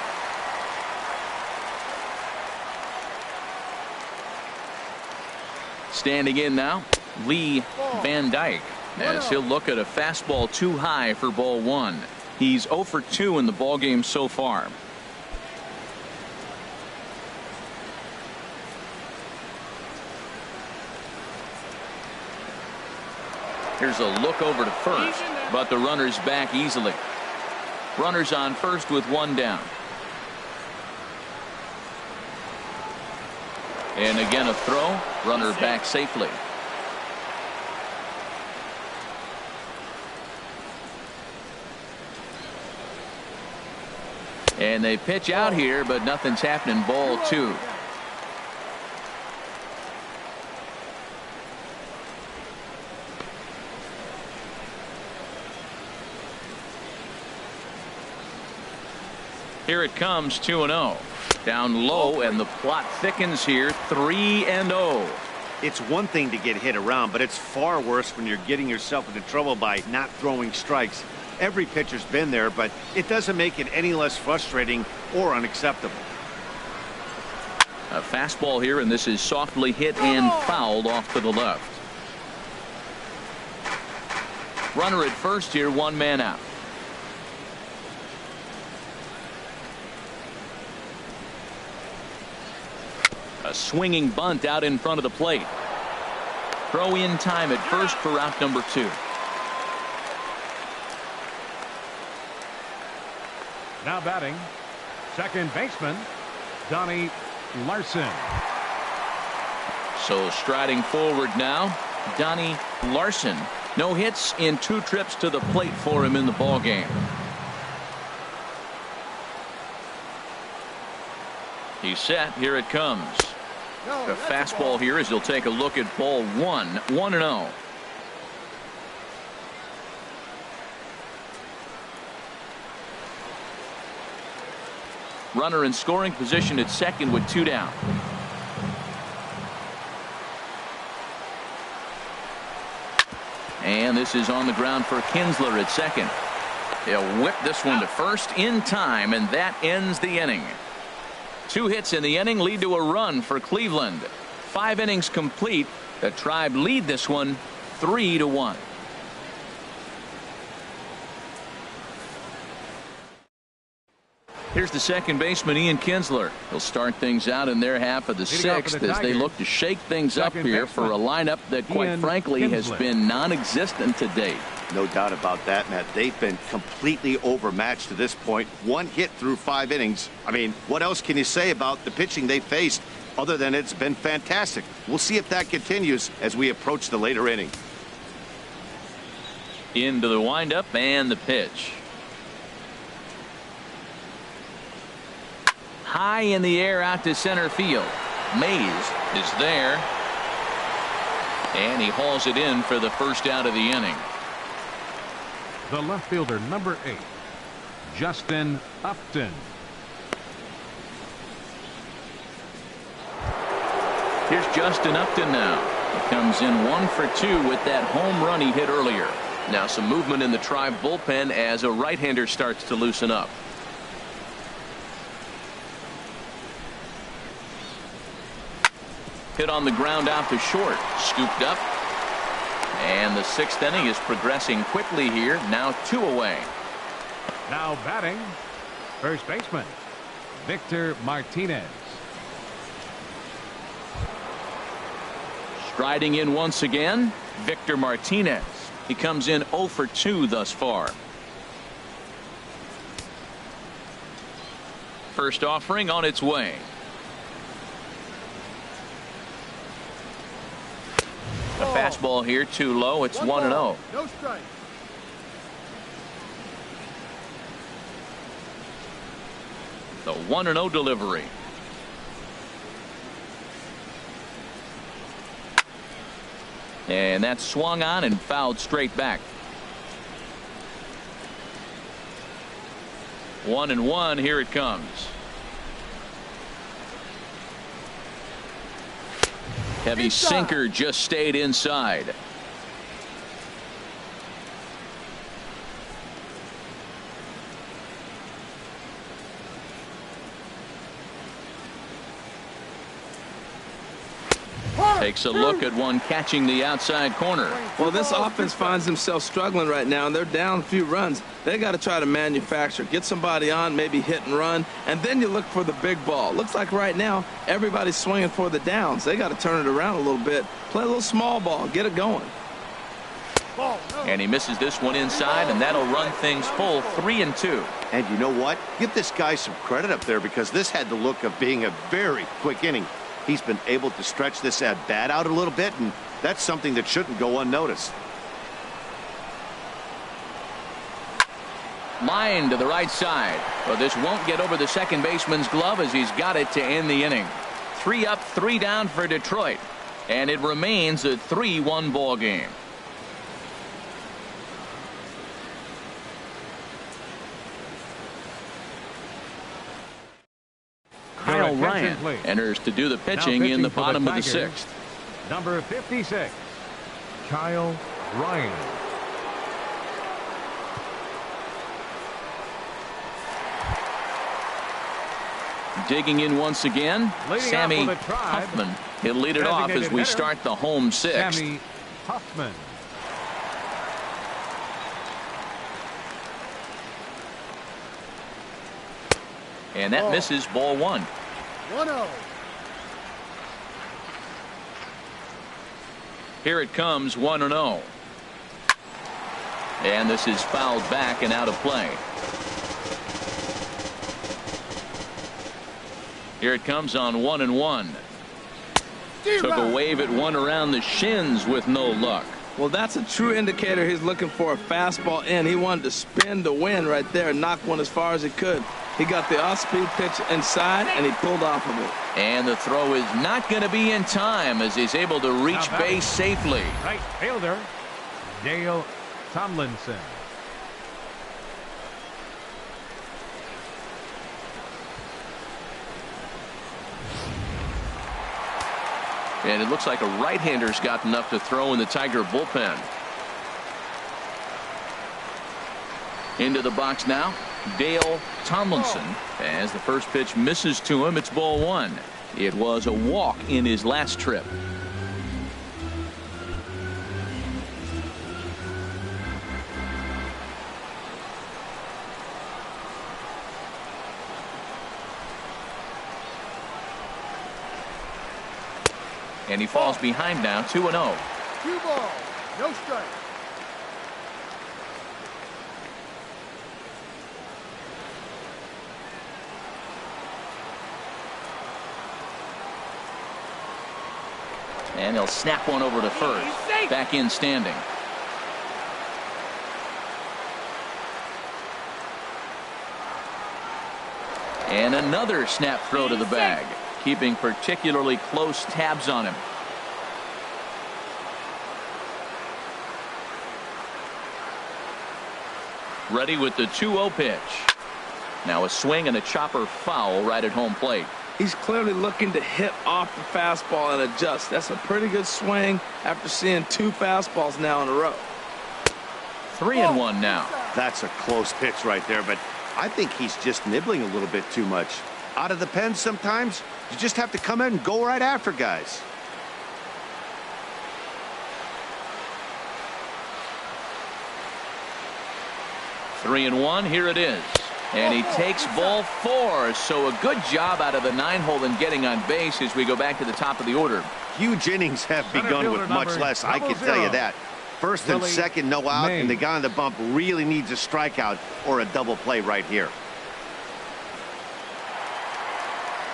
Standing in now, Lee Van Dyke, as he'll look at a fastball too high for ball one. He's 0 for 2 in the ballgame so far. Here's a look over to first, but the runner's back easily. Runners on first with one down. And again a throw. Runner back safely. And they pitch out here, but nothing's happening. Ball two. Here it comes, 2-0. Down low, and the plot thickens here, 3-0. It's one thing to get hit around, but it's far worse when you're getting yourself into trouble by not throwing strikes. Every pitcher's been there, but it doesn't make it any less frustrating or unacceptable. A fastball here, and this is softly hit and fouled off to the left. Runner at first here, one man out. A swinging bunt out in front of the plate. Throw in time at first for out number 2. Now batting, second baseman, Donnie Larson. So striding forward now, Donnie Larson. No hits in 2 trips to the plate for him in the ballgame. He's set. Here it comes. The fastball here as he'll take a look at ball 1. 1-0. Runner in scoring position at second with 2 down. And this is on the ground for Kinsler at second. He'll whip this one to first in time, and that ends the inning. 2 hits in the inning lead to a run for Cleveland. 5 innings complete. The Tribe lead this one 3-1. Here's the second baseman, Ian Kinsler. He'll start things out in their half of the 6th as they look to shake things up here for a lineup that, quite frankly, has been non-existent to date. No doubt about that, Matt. They've been completely overmatched to this point. 1 hit through 5 innings. I mean, what else can you say about the pitching they faced other than it's been fantastic? We'll see if that continues as we approach the later inning. Into the windup and the pitch. High in the air out to center field. Mays is there. And he hauls it in for the first out of the inning. The left fielder, number 8, Justin Upton. Here's Justin Upton now. He comes in 1 for 2 with that home run he hit earlier. Now some movement in the Tribe bullpen as a right-hander starts to loosen up. Hit on the ground out to short. Scooped up. And the 6th inning is progressing quickly here. Now 2 away. Now batting, first baseman, Victor Martinez. Striding in once again, Victor Martinez. He comes in 0 for 2 thus far. First offering on its way. A fastball here too low. It's 1-0. No strike. The 1-0 delivery. And that's swung on and fouled straight back. 1-1. Here it comes. Heavy sinker just stayed inside. Takes a look at one catching the outside corner. Well, this offense finds themselves struggling right now, and they're down a few runs. They got to try to manufacture, get somebody on, maybe hit and run, and then you look for the big ball. Looks like right now everybody's swinging for the downs. They got to turn it around a little bit, play a little small ball, get it going. And he misses this one inside, and that'll run things full 3-2. And you know what? Give this guy some credit up there, because this had the look of being a very quick inning. He's been able to stretch this at bat out a little bit, and that's something that shouldn't go unnoticed. Line to the right side. Well, this won't get over the second baseman's glove as he's got it to end the inning. 3 up, 3 down for Detroit. And it remains a 3-1 ball game. Kyle Ryan enters to do the pitching in the bottom of the 6th. Number 56, Kyle Ryan. Digging in once again, Sammy Huffman. He'll lead it off as we start the home 6th. Sammy Huffman. And that misses, ball 1. 1-0. Here it comes, 1-0. And this is fouled back and out of play. Here it comes on 1-1. Took a wave at one around the shins with no luck. Well, that's a true indicator he's looking for a fastball in. He wanted to spin the wind right there and knock one as far as he could. He got the off-speed pitch inside, and he pulled off of it. And the throw is not going to be in time as he's able to reach base safely. Right fielder, Dale Tomlinson. And it looks like a right-hander's got enough to throw in the Tiger bullpen. Into the box now, Dale Tomlinson. As the first pitch misses to him, it's ball 1. It was a walk in his last trip. And he falls behind now, 2-0. 2 balls, no strike. And he'll snap one over to first. Back in standing. And another snap throw to the bag, keeping particularly close tabs on him. Ready with the 2-0 pitch. Now a swing and a chopper foul right at home plate. He's clearly looking to hit off the fastball and adjust. That's a pretty good swing after seeing 2 fastballs now in a row. 3-1 now. That's a close pitch right there, but I think he's just nibbling a little bit too much. Out of the pen sometimes, you just have to come in and go right after guys. Three and one, here it is. And he takes ball 4, so a good job out of the 9-hole in getting on base as we go back to the top of the order. Huge innings have begun with much less, I can tell you that. First and second, no out, and the guy on the bump really needs a strikeout or a double play right here.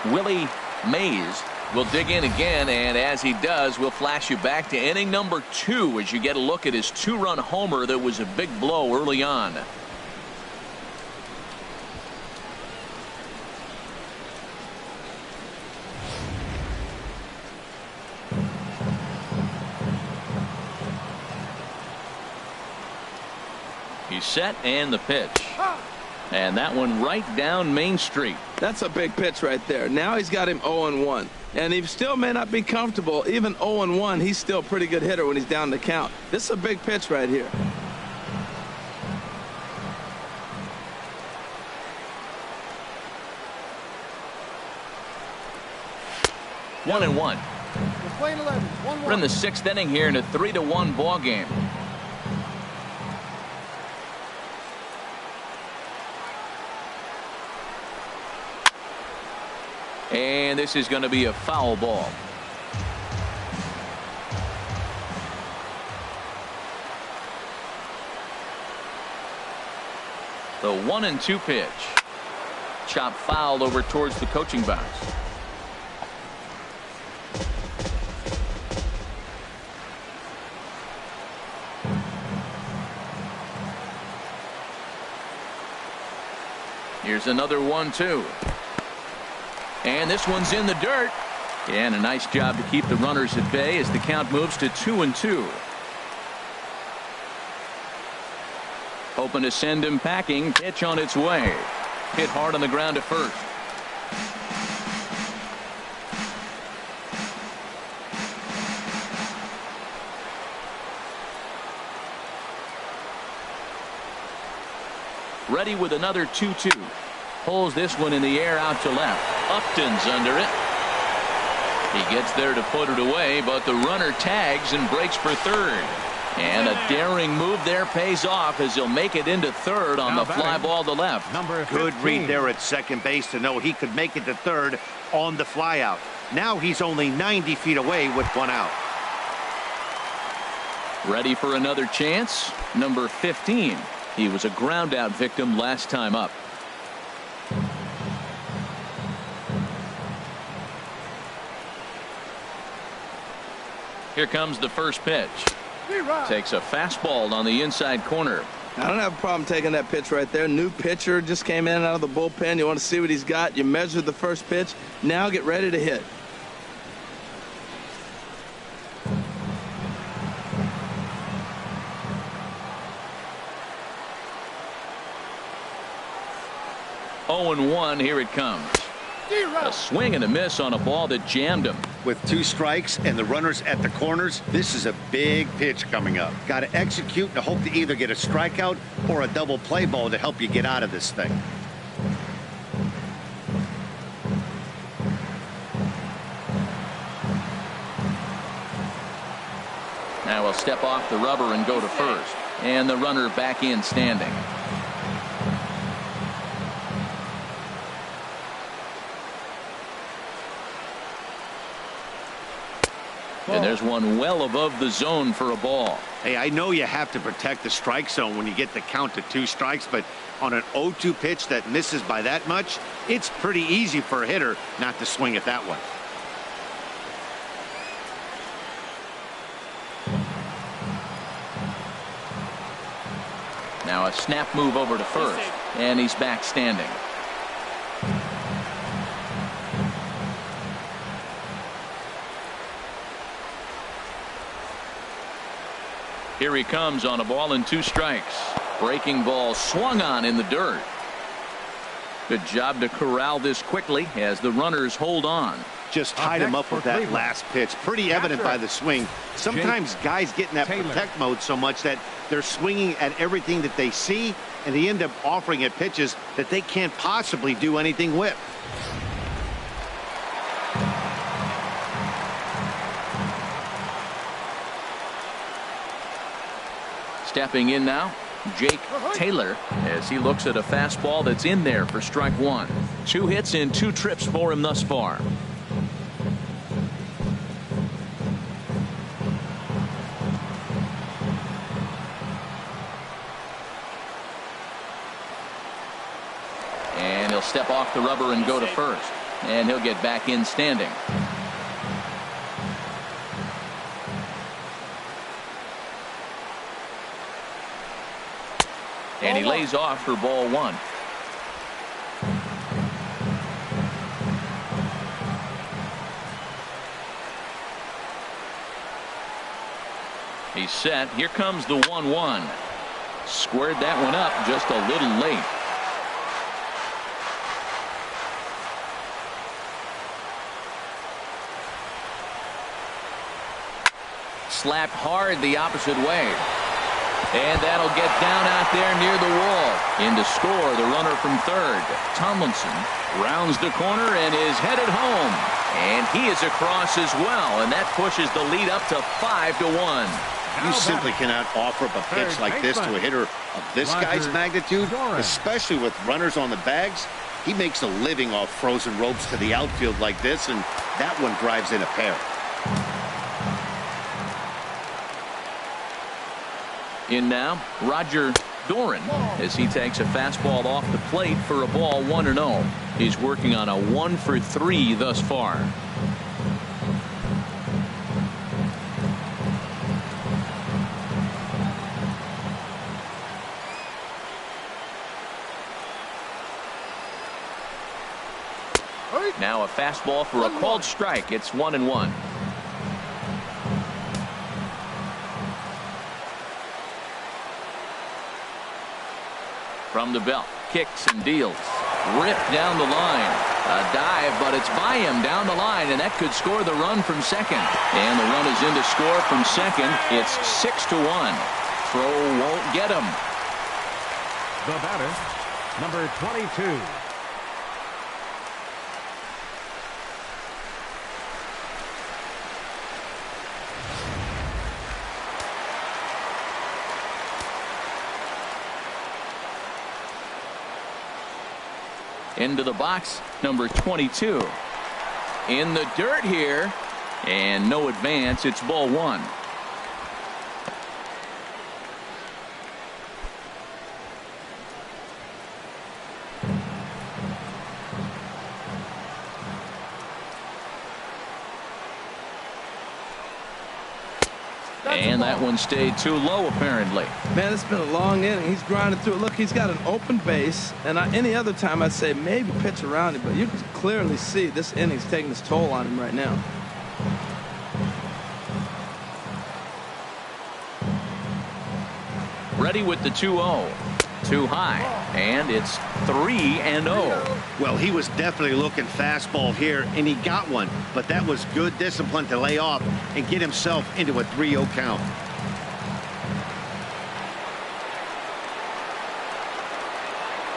Willie Mays will dig in again, and as he does, we'll flash you back to inning number 2 as you get a look at his 2-run homer that was a big blow early on. He's set, and the pitch. And that one right down Main Street. That's a big pitch right there. Now he's got him 0-1. And he still may not be comfortable. Even 0-1, he's still a pretty good hitter when he's down the count. This is a big pitch right here. One and one. We're playing 11. 1-1. We're in the 6th inning here in a 3-1 ball game. And this is going to be a foul ball. The 1-2 pitch. Chop foul over towards the coaching box. Here's another 1-2. And this one's in the dirt. And a nice job to keep the runners at bay as the count moves to 2-2. Hoping to send him packing. Pitch on its way. Hit hard on the ground at first. Ready with another 2-2. Pulls this one in the air out to left. Upton's under it. He gets there to put it away, but the runner tags and breaks for third. And a daring move there pays off as he'll make it into third on the fly ball to left. Number 15. Good read there at second base to know he could make it to third on the fly out. Now he's only 90 feet away with one out. Ready for another chance. Number 15. He was a ground out victim last time up. Here comes the first pitch. Takes a fastball on the inside corner. I don't have a problem taking that pitch right there. New pitcher just came in out of the bullpen. You want to see what he's got. You measure the first pitch. Now get ready to hit. Oh, 0-1. Here it comes. A swing and a miss on a ball that jammed him. With 2 strikes and the runners at the corners, this is a big pitch coming up. Got to execute and hope to either get a strikeout or a double play ball to help you get out of this thing. Now he'll step off the rubber and go to first. And the runner back in standing. And there's one well above the zone for a ball. Hey, I know you have to protect the strike zone when you get the count to 2 strikes, but on an 0-2 pitch that misses by that much, it's pretty easy for a hitter not to swing at that one. Now a snap move over to first, and he's back standing. Here he comes on a ball and 2 strikes. Breaking ball swung on in the dirt. Good job to corral this quickly as the runners hold on. Just tied him up with that last pitch. Pretty evident by the swing. Sometimes guys get in that protect mode so much that they're swinging at everything that they see, and they end up offering at pitches that they can't possibly do anything with. Stepping in now, Jake Taylor, as he looks at a fastball that's in there for strike 1. 2 hits in 2 trips for him thus far. And he'll step off the rubber and go to first. And he'll get back in standing. And he lays off for ball 1. He's set. Here comes the 1-1. Squared that one up just a little late. Slapped hard the opposite way. And that'll get down out there near the wall. In to score, the runner from third. Tomlinson rounds the corner and is headed home. And he is across as well, and that pushes the lead up to 5-1. You simply cannot offer up a pitch like this to a hitter of this guy's magnitude, especially with runners on the bags. He makes a living off frozen ropes to the outfield like this, and that one drives in a pair. In now, Roger Doran, as he takes a fastball off the plate for a ball 1-0. He's working on a 1-for-3 thus far. Now a fastball for a called strike. It's 1-1. From the belt, kicks and deals. Ripped down the line. A dive, but it's by him down the line, and that could score the run from second. And the run is in to score from second. It's 6-1. Throw won't get him. The batter, number 22. Into the box, number 22. In the dirt here, and no advance. It's ball 1. And that one stayed too low, apparently. Man, it's been a long inning. He's grinding through it. Look, he's got an open base, and any other time I'd say maybe pitch around it, but you can clearly see this inning's taking its toll on him right now. Ready with the 2-0. Too high, and it's 3-0. Well, he was definitely looking fastball here, and he got one, but that was good discipline to lay off and get himself into a 3-0 count.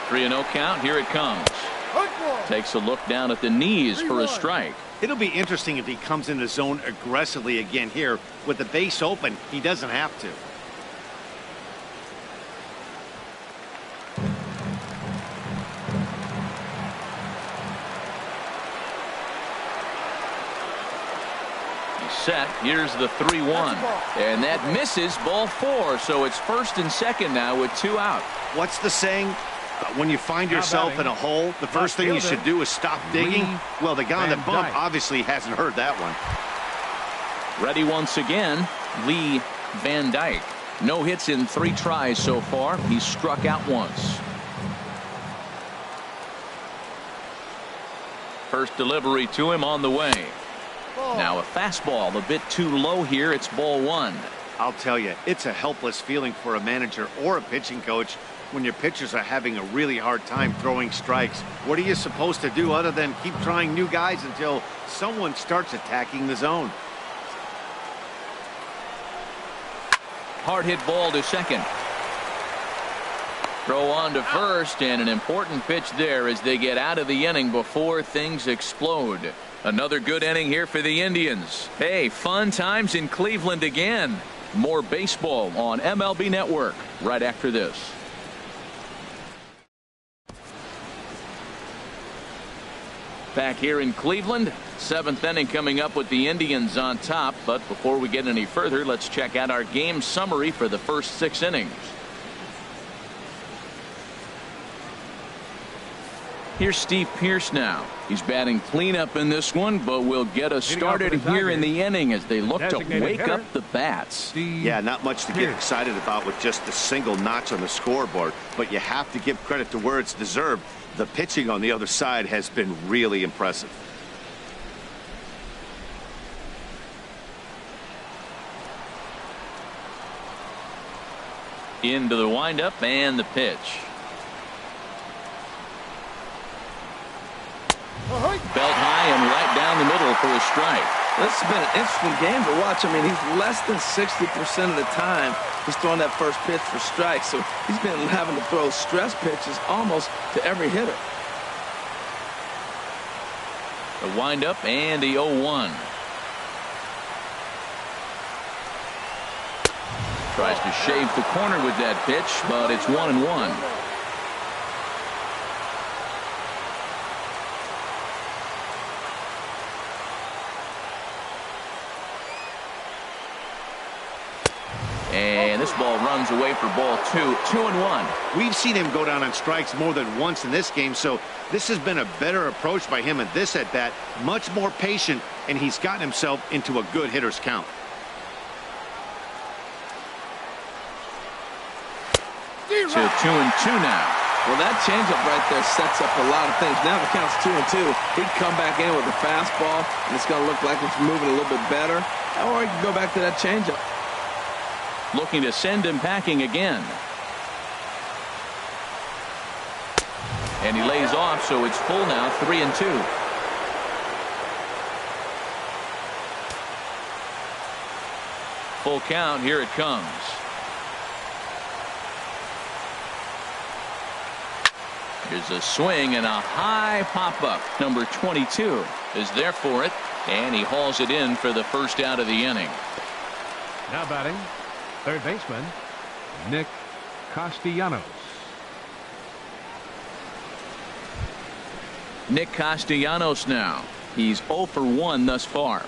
Three 3-0 count. Here it comes. Takes a look down at the knees for a strike. It'll be interesting if he comes in the zone aggressively again here. With the base open, he doesn't have to. Set. Here's the 3-1, and that misses, ball 4. So it's first and second now with 2 out. What's the saying? When you find yourself in a hole, the first thing you should do is stop digging. Well, the guy on the bump obviously hasn't heard that one. Ready once again, Lee Van Dyke. No hits in 3 tries so far. He's struck out once. First delivery to him on the way. Now a fastball a bit too low here. It's ball 1. I'll tell you, it's a helpless feeling for a manager or a pitching coach when your pitchers are having a really hard time throwing strikes. What are you supposed to do other than keep trying new guys until someone starts attacking the zone? Hard hit ball to second. Throw on to first, and an important pitch there as they get out of the inning before things explode. Another good inning here for the Indians. Hey, fun times in Cleveland again. More baseball on MLB Network right after this. Back here in Cleveland, 7th inning coming up with the Indians on top. But before we get any further, let's check out our game summary for the first 6 innings. Here's Steve Pearce now. He's batting cleanup in this one, but will get us started here in the inning as they look to wake up the bats. Yeah, not much to get excited about with just a single notch on the scoreboard, but you have to give credit to where it's deserved. The pitching on the other side has been really impressive. Into the windup and the pitch. Belt high and right down the middle for a strike. This has been an interesting game to watch. I mean, he's less than 60% of the time he's throwing that first pitch for strikes. So he's been having to throw stress pitches almost to every hitter. The windup and the 0-1. Tries to shave the corner with that pitch, but it's 1-1. And this ball runs away for ball 2. 2-1. We've seen him go down on strikes more than once in this game, so this has been a better approach by him at this at-bat. Much more patient, and he's gotten himself into a good hitter's count. To 2-2 now. Well, that changeup right there sets up a lot of things. Now the count's 2-2. He can come back in with a fastball, and it's going to look like it's moving a little bit better. Or he can go back to that changeup. Looking to send him packing again. And he lays off, so it's full now, 3-2. Full count, here it comes. Here's a swing and a high pop-up. Number 22 is there for it, and he hauls it in for the first out of the inning. Now batting, third baseman, Nick Castellanos. Nick Castellanos now. He's 0 for 1 thus far.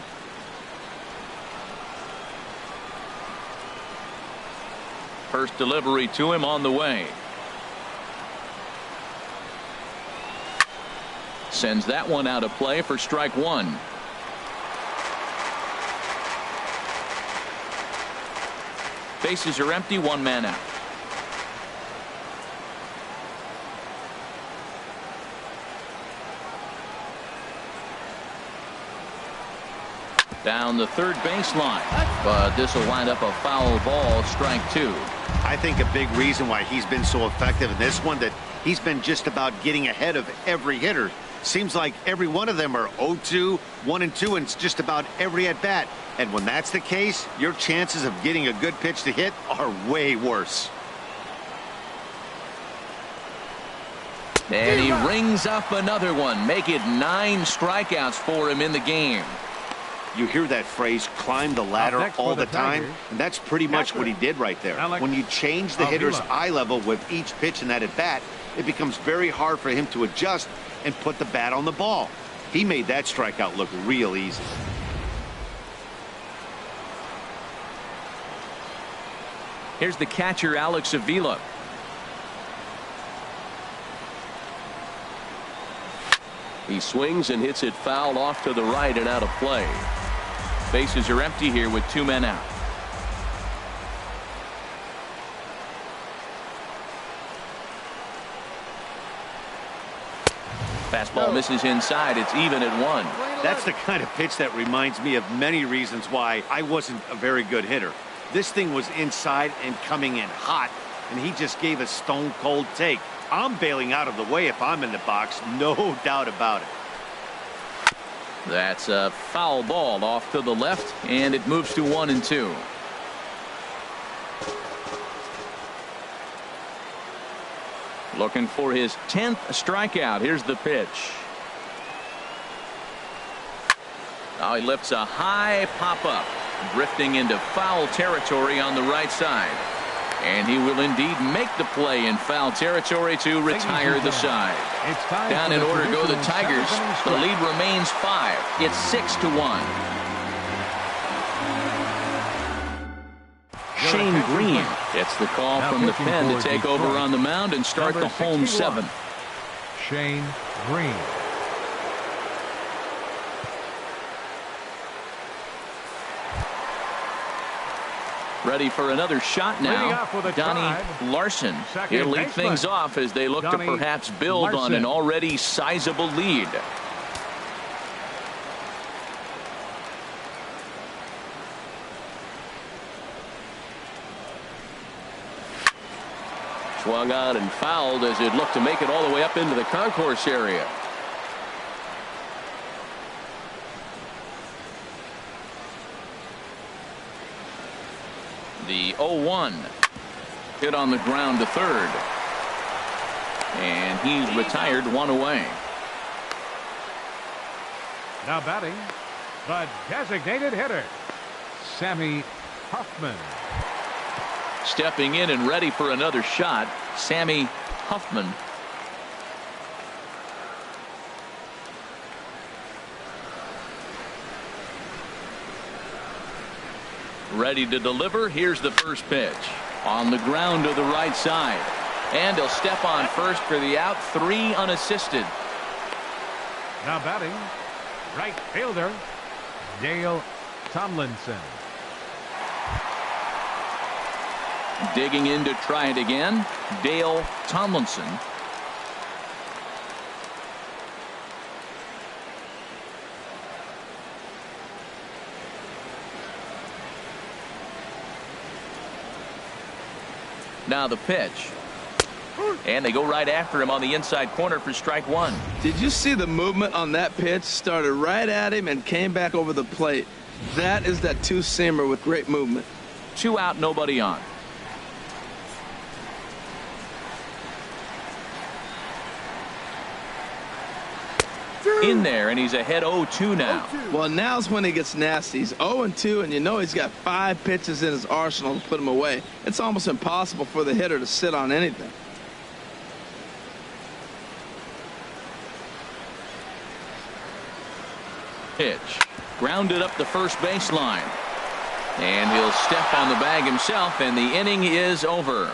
First delivery to him on the way. Sends that one out of play for strike 1. Bases are empty, 1 man out. Down the third baseline, but this will wind up a foul ball, strike 2. I think a big reason why he's been so effective in this one, that he's been just about getting ahead of every hitter. Seems like every one of them are 0-2, 1-2, and it's just about every at bat. And when that's the case, your chances of getting a good pitch to hit are way worse. And he rings up another one. Make it 9 strikeouts for him in the game. You hear that phrase, climb the ladder, all the time, and that's pretty much what he did right there. When you change the hitter's eye level with each pitch in that at bat, it becomes very hard for him to adjust and put the bat on the ball. He made that strikeout look real easy. Here's the catcher, Alex Avila. He swings and hits it foul off to the right and out of play. Bases are empty here with 2 men out. Fastball misses inside. It's even at 1. That's the kind of pitch that reminds me of many reasons why I wasn't a very good hitter. This thing was inside and coming in hot, and he just gave a stone cold take. I'm bailing out of the way if I'm in the box, no doubt about it. That's a foul ball off to the left, and it moves to 1-2. Looking for his 10th strikeout. Here's the pitch. Now he lifts a high pop-up, drifting into foul territory on the right side. And he will indeed make the play in foul territory to retire the side. Down in order go the Tigers. The lead remains 5. It's 6-1. Shane Green gets the call from the pen to take over on the mound and start the home 7th. Shane Green. Ready for another shot now. Donnie Larson. He'll lead things off as they look to perhaps build on an already sizable lead. Swung on and fouled as it looked to make it all the way up into the concourse area. The 0-1 hit on the ground to third, and he's retired, 1 away. Now batting, the designated hitter, Sammy Huffman. Stepping in and ready for another shot, Sammy Huffman. Ready to deliver. Here's the first pitch. On the ground to the right side. And he'll step on first for the out. 3 unassisted. Now batting, right fielder, Dale Tomlinson. Digging in to try it again, Dale Tomlinson. Now the pitch. And they go right after him on the inside corner for strike 1. Did you see the movement on that pitch? Started right at him and came back over the plate. That is that two-seamer with great movement. 2 out, nobody on. In there, and he's ahead 0-2 now. Well, now's when he gets nasty. He's 0-2, and you know he's got 5 pitches in his arsenal to put him away. It's almost impossible for the hitter to sit on anything. Pitch. Grounded up the first baseline. And he'll step on the bag himself, and the inning is over.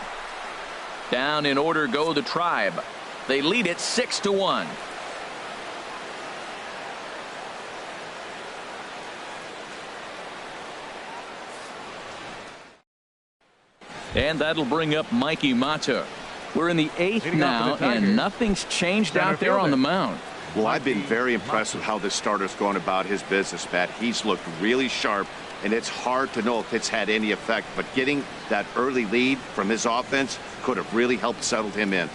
Down in order go the Tribe. They lead it 6-1. And that'll bring up Mikey Mata. We're in the 8th now, and nothing's changed out there on the mound. Well, I've been very impressed with how this starter's going about his business, Pat. He's looked really sharp, and it's hard to know if it's had any effect. But getting that early lead from his offense could have really helped settle him in.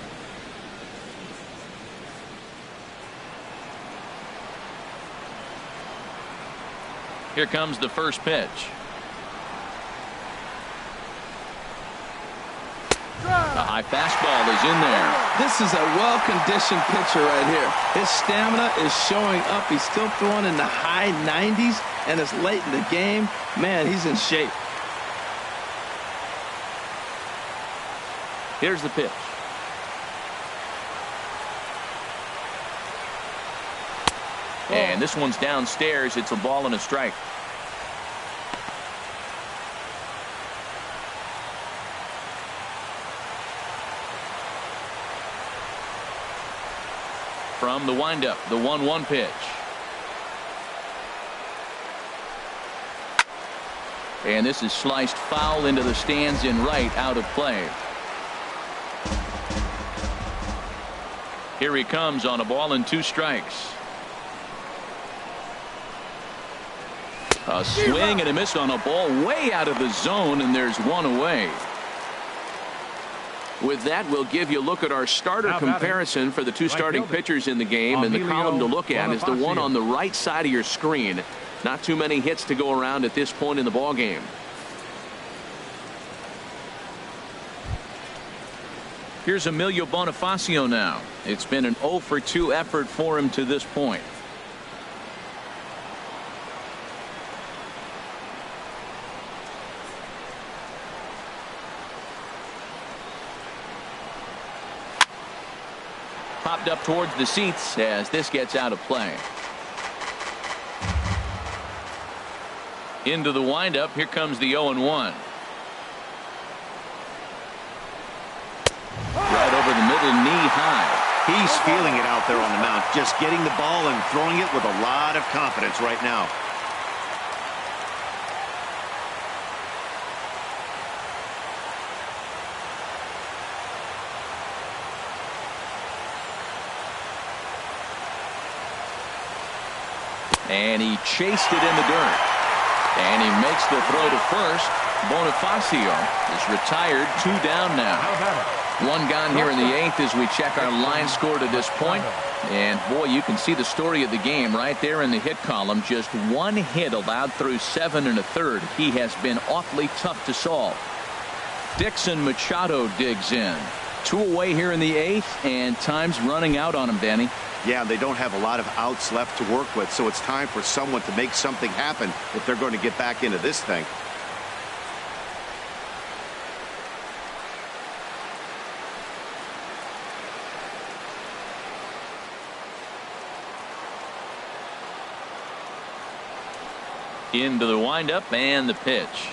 Here comes the first pitch. A high fastball is in there. This is a well-conditioned pitcher right here. His stamina is showing up. He's still throwing in the high 90s, and it's late in the game. Man, he's in shape. Here's the pitch. And this one's downstairs. It's a ball and a strike. From the windup, the 1-1 pitch. And this is sliced foul into the stands in right, out of play. Here he comes on a ball and 2 strikes. A swing and a miss on a ball way out of the zone, and there's 1 away. With that, we'll give you a look at our starter comparison for the 2 starting pitchers in the game, and the column to look at is the one on the right side of your screen. Not too many hits to go around at this point in the ball game. Here's Emilio Bonifacio now. It's been an 0-for-2 effort for him to this point. Popped up towards the seats as this gets out of play. Into the windup. Here comes the 0-1. Right over the middle, knee high. He's feeling it out there on the mound, just getting the ball and throwing it with a lot of confidence right now. And he chased it in the dirt. And he makes the throw to first. Bonifacio is retired. 2 down now. 1 gone here in the 8th as we check our line score to this point. And boy, you can see the story of the game right there in the hit column. Just 1 hit allowed through 7 1/3. He has been awfully tough to solve. Dixon Machado digs in. Two away here in the 8th, and time's running out on them, Danny. Yeah, they don't have a lot of outs left to work with, so it's time for someone to make something happen if they're going to get back into this thing. Into the windup and the pitch.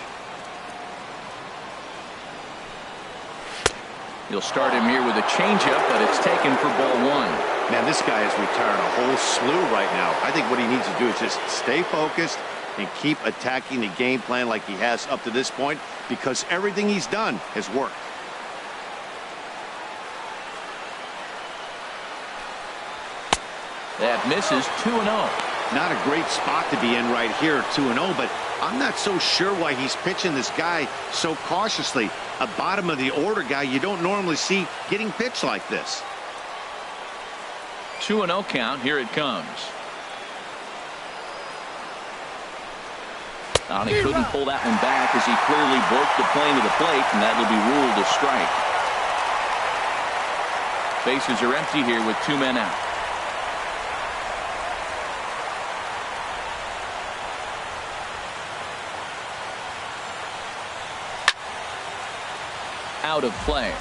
You'll start him here with a changeup, but it's taken for ball 1. Man, this guy has retired a whole slew right now. I think what he needs to do is just stay focused and keep attacking the game plan like he has up to this point, because everything he's done has worked. That misses. 2-0. Not a great spot to be in right here, 2-0, but I'm not so sure why he's pitching this guy so cautiously. A bottom of the order guy you don't normally see getting pitched like this. 2-0 count. Here it comes. And he couldn't pull that one back as he clearly broke the plane to the plate, and that will be ruled a strike. Bases are empty here with 2 men out. Out of play.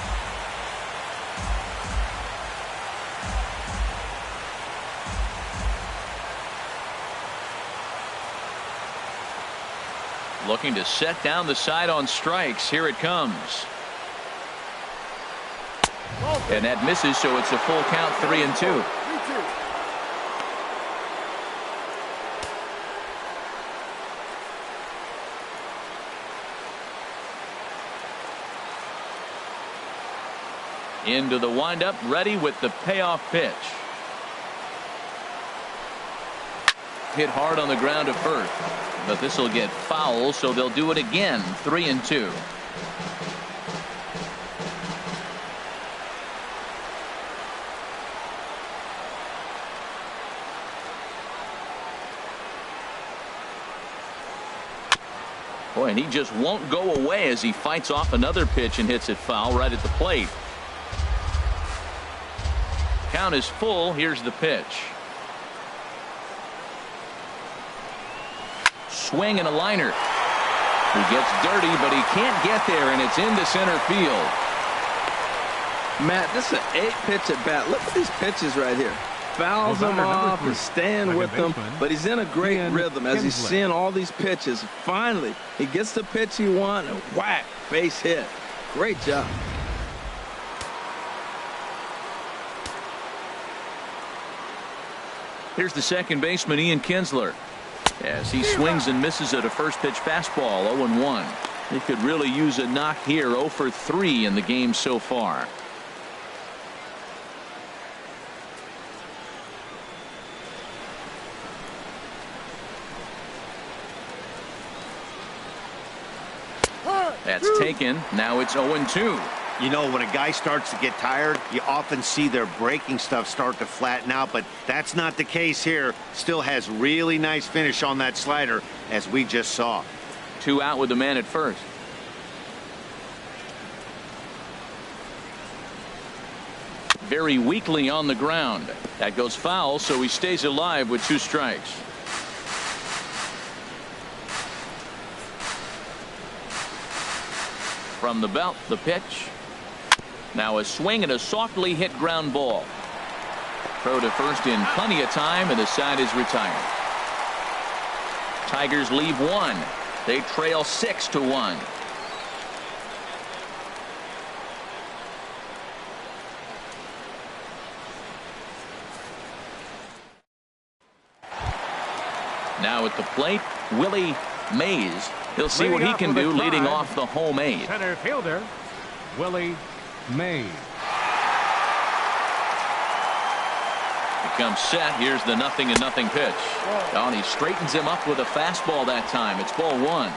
Looking to set down the side on strikes. Here it comes. And that misses, so it's a full count, 3-2. Into the windup, ready with the payoff pitch. Hit hard on the ground to first, but this will get foul, so they'll do it again. 3-2. Boy, and he just won't go away as he fights off another pitch and hits it foul right at the plate. Count is full. Here's the pitch. Swing and a liner. He gets dirty, but he can't get there, and it's into center field. Matt, this is an 8-pitch at bat. Look at these pitches right here. Fouls him off and staying with them, but he's in a great rhythm as he's seeing all these pitches. Finally, he gets the pitch he wants, and whack, base hit. Great job. Here's the second baseman, Ian Kinsler, as he swings and misses at a first pitch fastball. 0-1. He could really use a knock here. 0 for 3 in the game so far. That's taken. Now it's 0-2. You know, when a guy starts to get tired, you often see their breaking stuff start to flatten out, but that's not the case here. Still has really nice finish on that slider, as we just saw. 2 out with the man at first. Very weakly on the ground. That goes foul, so he stays alive with 2 strikes. From the belt, the pitch. Now a swing and a softly hit ground ball. Throw to first in plenty of time, and the side is retired. Tigers leave 1. They trail 6-1. Now at the plate, Willie Mays. He'll see what he can do leading off the home 8. Center fielder, Willie Mays. He comes set. Here's the 0-0 pitch. Oh, and he straightens him up with a fastball that time. It's ball 1.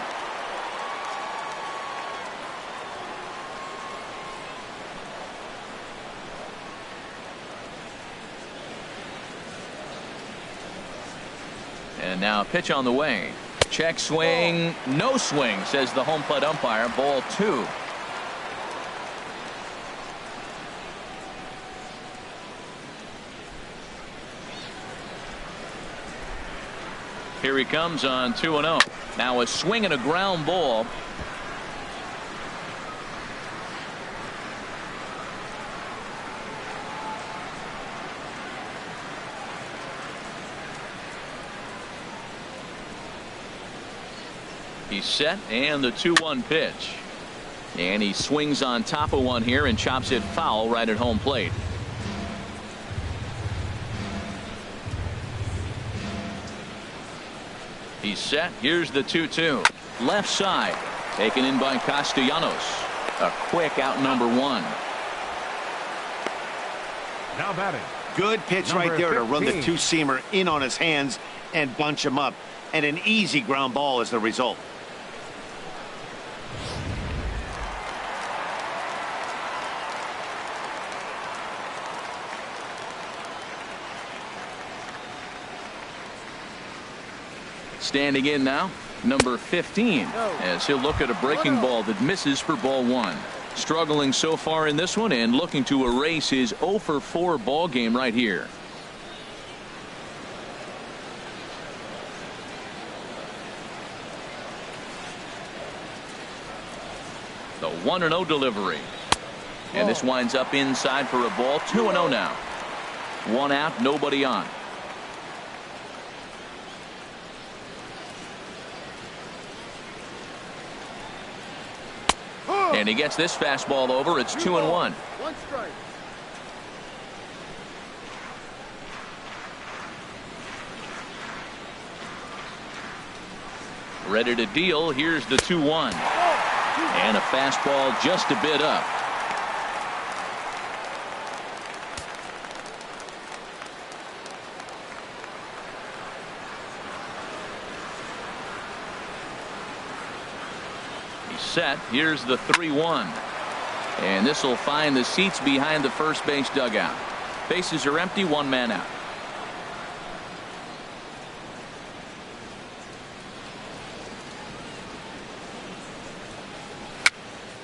And now a pitch on the way. Check swing. No swing, says the home plate umpire. Ball 2. Here he comes on 2-0. Now a swing and a ground ball. He's set, and the 2-1 pitch. And he swings on top of one here and chops it foul right at home plate. He's set. Here's the 2-2. Left side. Taken in by Castellanos. A quick out number 1. Now batting. Good pitch Number right there to run the 15. two-seamer in on his hands and bunch him up. And an easy ground ball is the result. Standing in now, number 15, as he'll look at a breaking ball that misses for ball 1. Struggling so far in this one and looking to erase his 0 for 4 ball game right here. The 1-0 delivery. And this winds up inside for a ball. 2-0 now. 1 out, nobody on. And he gets this fastball over. It's 2-1. 1 strike. Ready to deal. Here's the 2-1. And a fastball just a bit up. He's set. Here's the 3-1. And this will find the seats behind the first base dugout. Bases are empty. 1 man out.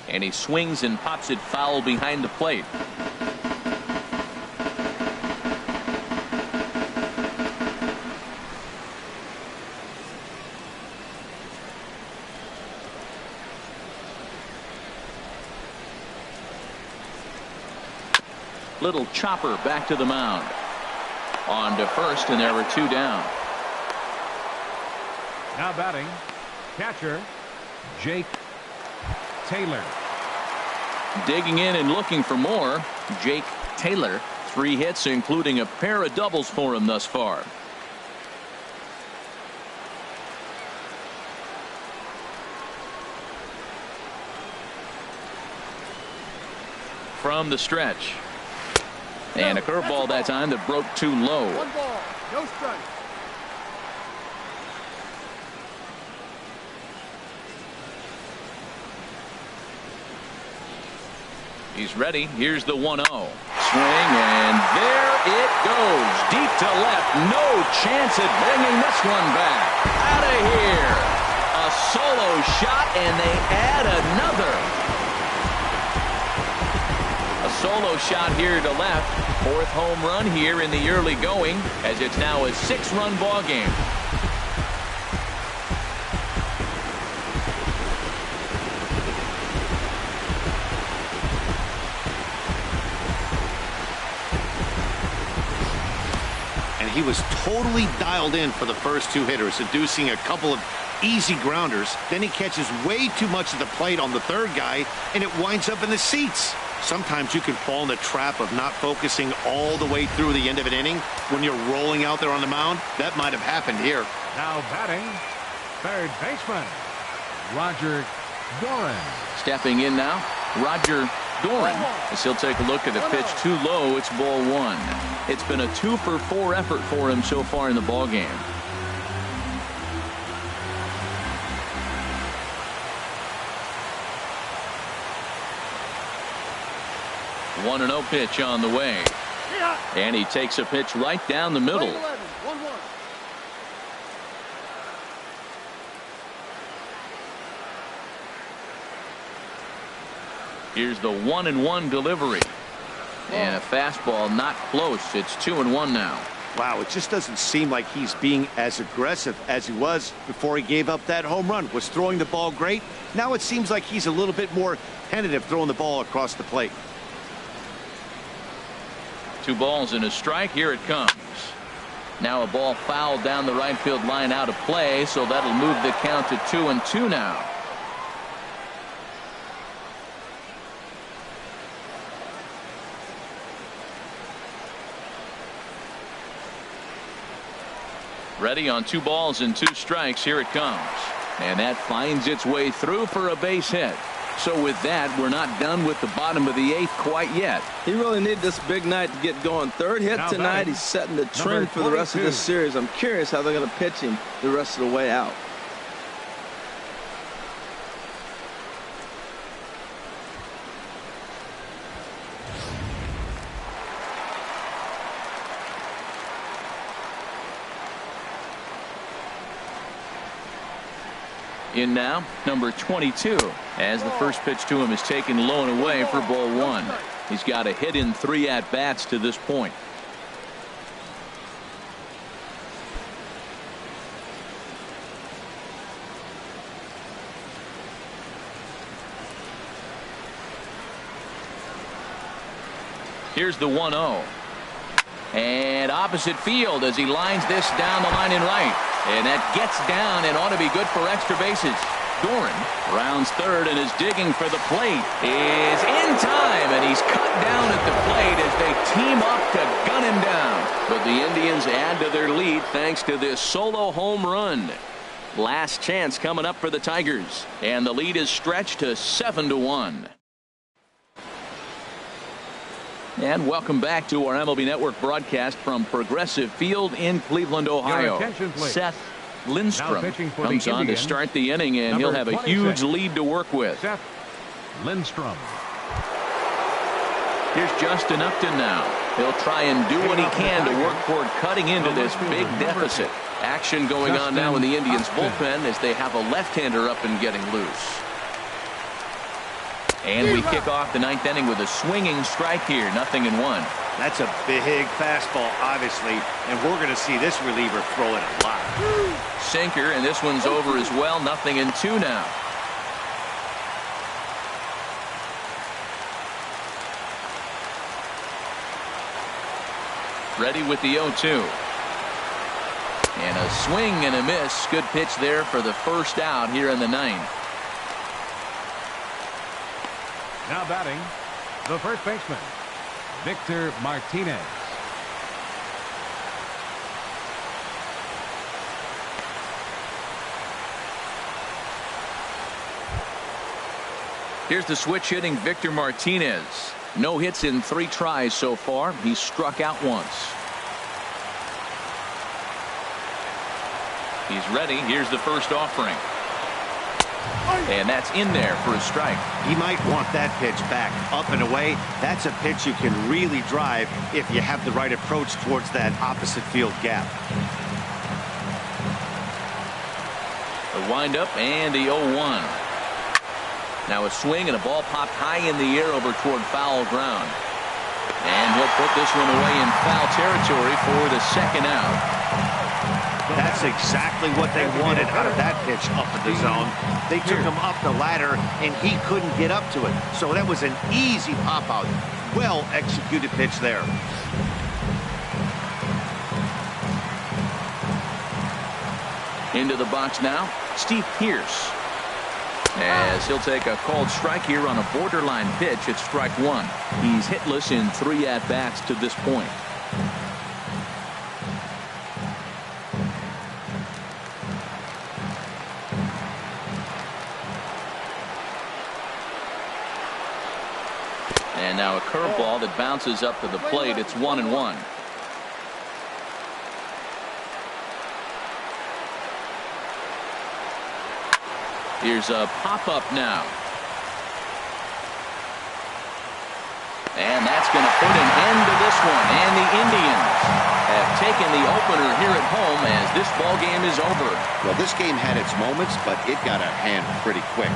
And he swings and pops it foul behind the plate. Little chopper back to the mound. On to first, and there are 2 down. Now batting, catcher Jake Taylor. Digging in and looking for more, Jake Taylor. 3 hits, including a pair of doubles for him thus far. From the stretch. And a curveball that time that broke too low. 1 ball, no strike. He's ready. Here's the 1-0. Swing, and there it goes. Deep to left. No chance at bringing this one back. Out of here. A solo shot, and they add another. A solo shot here to left. 4th home run here in the early going, as it's now a 6-run ball game. He was totally dialed in for the first 2 hitters, seducing a couple of easy grounders. Then he catches way too much of the plate on the 3rd guy, and it winds up in the seats. Sometimes you can fall in the trap of not focusing all the way through the end of an inning when you're rolling out there on the mound. That might have happened here. Now batting, 3rd baseman Roger Doran. Stepping in now, Roger Doran, as he'll take a look at the pitch too low. It's ball 1. It's been a 2 for 4 effort for him so far in the ball game. The 1-0 pitch on the way. And he takes a pitch right down the middle. 11, 1-1. Here's the 1-1 delivery. And a fastball not close. It's 2-1 now. Wow, it just doesn't seem like he's being as aggressive as he was before he gave up that home run. Was throwing the ball great. Now it seems like he's a little bit more tentative throwing the ball across the plate. 2 balls and a strike. Here it comes. Now a ball fouled down the right field line, out of play, so that'll move the count to 2-2 now. Ready on 2 balls and 2 strikes. Here it comes. And that finds its way through for a base hit. So with that, we're not done with the bottom of the 8th quite yet. He really needed this big night to get going. 3rd hit Now tonight. batting, He's setting the trend number for the rest of 22. this series. I'm curious how they're going to pitch him the rest of the way out. In now, number 22, as the first pitch to him is taken low and away for ball 1. He's got a hit in 3 at-bats to this point. Here's the 1-0. And opposite field as he lines this down the line in right. And that gets down and ought to be good for extra bases. Doran rounds 3rd and is digging for the plate. Is in time, and he's cut down at the plate as they team up to gun him down. But the Indians add to their lead thanks to this solo home run. Last chance coming up for the Tigers. And the lead is stretched to 7-1. And welcome back to our MLB Network broadcast from Progressive Field in Cleveland, Ohio. attention, please. Seth Now Lindstrom pitching for comes the on to Indians, start the inning, and he'll number have a 26. huge lead to work with. Seth Lindstrom. Here's Justin Upton now. He'll try and do what he can to work toward cutting into this big deficit. Action going on now in the Indians bullpen as they have a left-hander up and getting loose. And we kick off the 9th inning with a swinging strike here, 0-1. That's a big fastball, obviously, and we're going to see this reliever throw it a lot. Sinker, and this one's over as well, 0-2 now. Ready with the 0-2. And a swing and a miss. Good pitch there for the first out here in the 9th. Now batting, the first baseman, Victor Martinez. Here's the switch hitting Victor Martinez. No hits in 3 tries so far. He's struck out once. He's ready. Here's the first offering. And that's in there for a strike. He might want that pitch back, up and away. That's a pitch you can really drive if you have the right approach towards that opposite field gap. The windup and the 0-1. Now a swing and a ball popped high in the air over toward foul ground. And he'll put this one away in foul territory for the second out. That's exactly what they wanted out of that pitch up in the zone. They took him up the ladder, and he couldn't get up to it. So that was an easy pop-out. Well-executed pitch there. Into the box now, Steve Pearce. As he'll take a called strike here on a borderline pitch at strike 1. He's hitless in 3 at-bats to this point. And now a curveball that bounces up to the plate. It's 1-1. Here's a pop-up now. And that's going to put an end to this one. And the Indians have taken the opener here at home as this ball game is over. Well, this game had its moments, but it got out of hand pretty quick.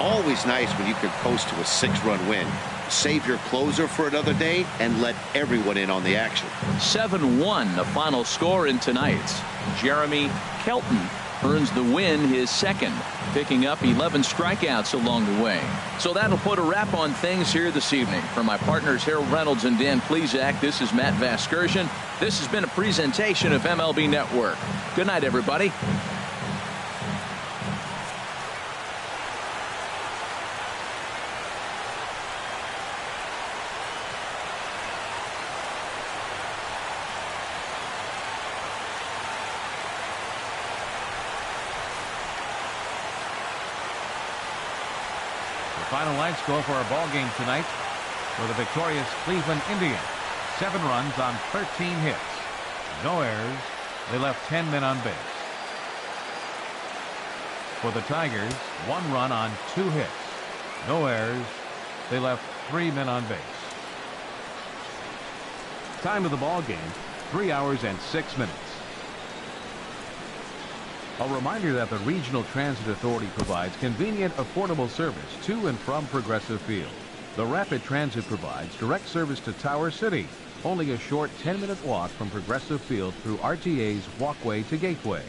Always nice when you can coast to a 6-run win. Save your closer for another day and let everyone in on the action. 7-1 the final score in tonight's. Jeremy Kelton earns the win, his second, picking up 11 strikeouts along the way. So that'll put a wrap on things here this evening. For my partners Harold Reynolds and Dan Plesac, this is Matt Vasgersian. This has been a presentation of MLB Network. Good night, everybody. Final line score for our ball game tonight for the victorious Cleveland Indians. 7 runs on 13 hits. No errors. They left 10 men on base. For the Tigers, 1 run on 2 hits. No errors. They left 3 men on base. Time of the ball game, 3 hours and 6 minutes. A reminder that the Regional Transit Authority provides convenient, affordable service to and from Progressive Field. The Rapid Transit provides direct service to Tower City, only a short 10-minute walk from Progressive Field through RTA's Walkway to Gateway.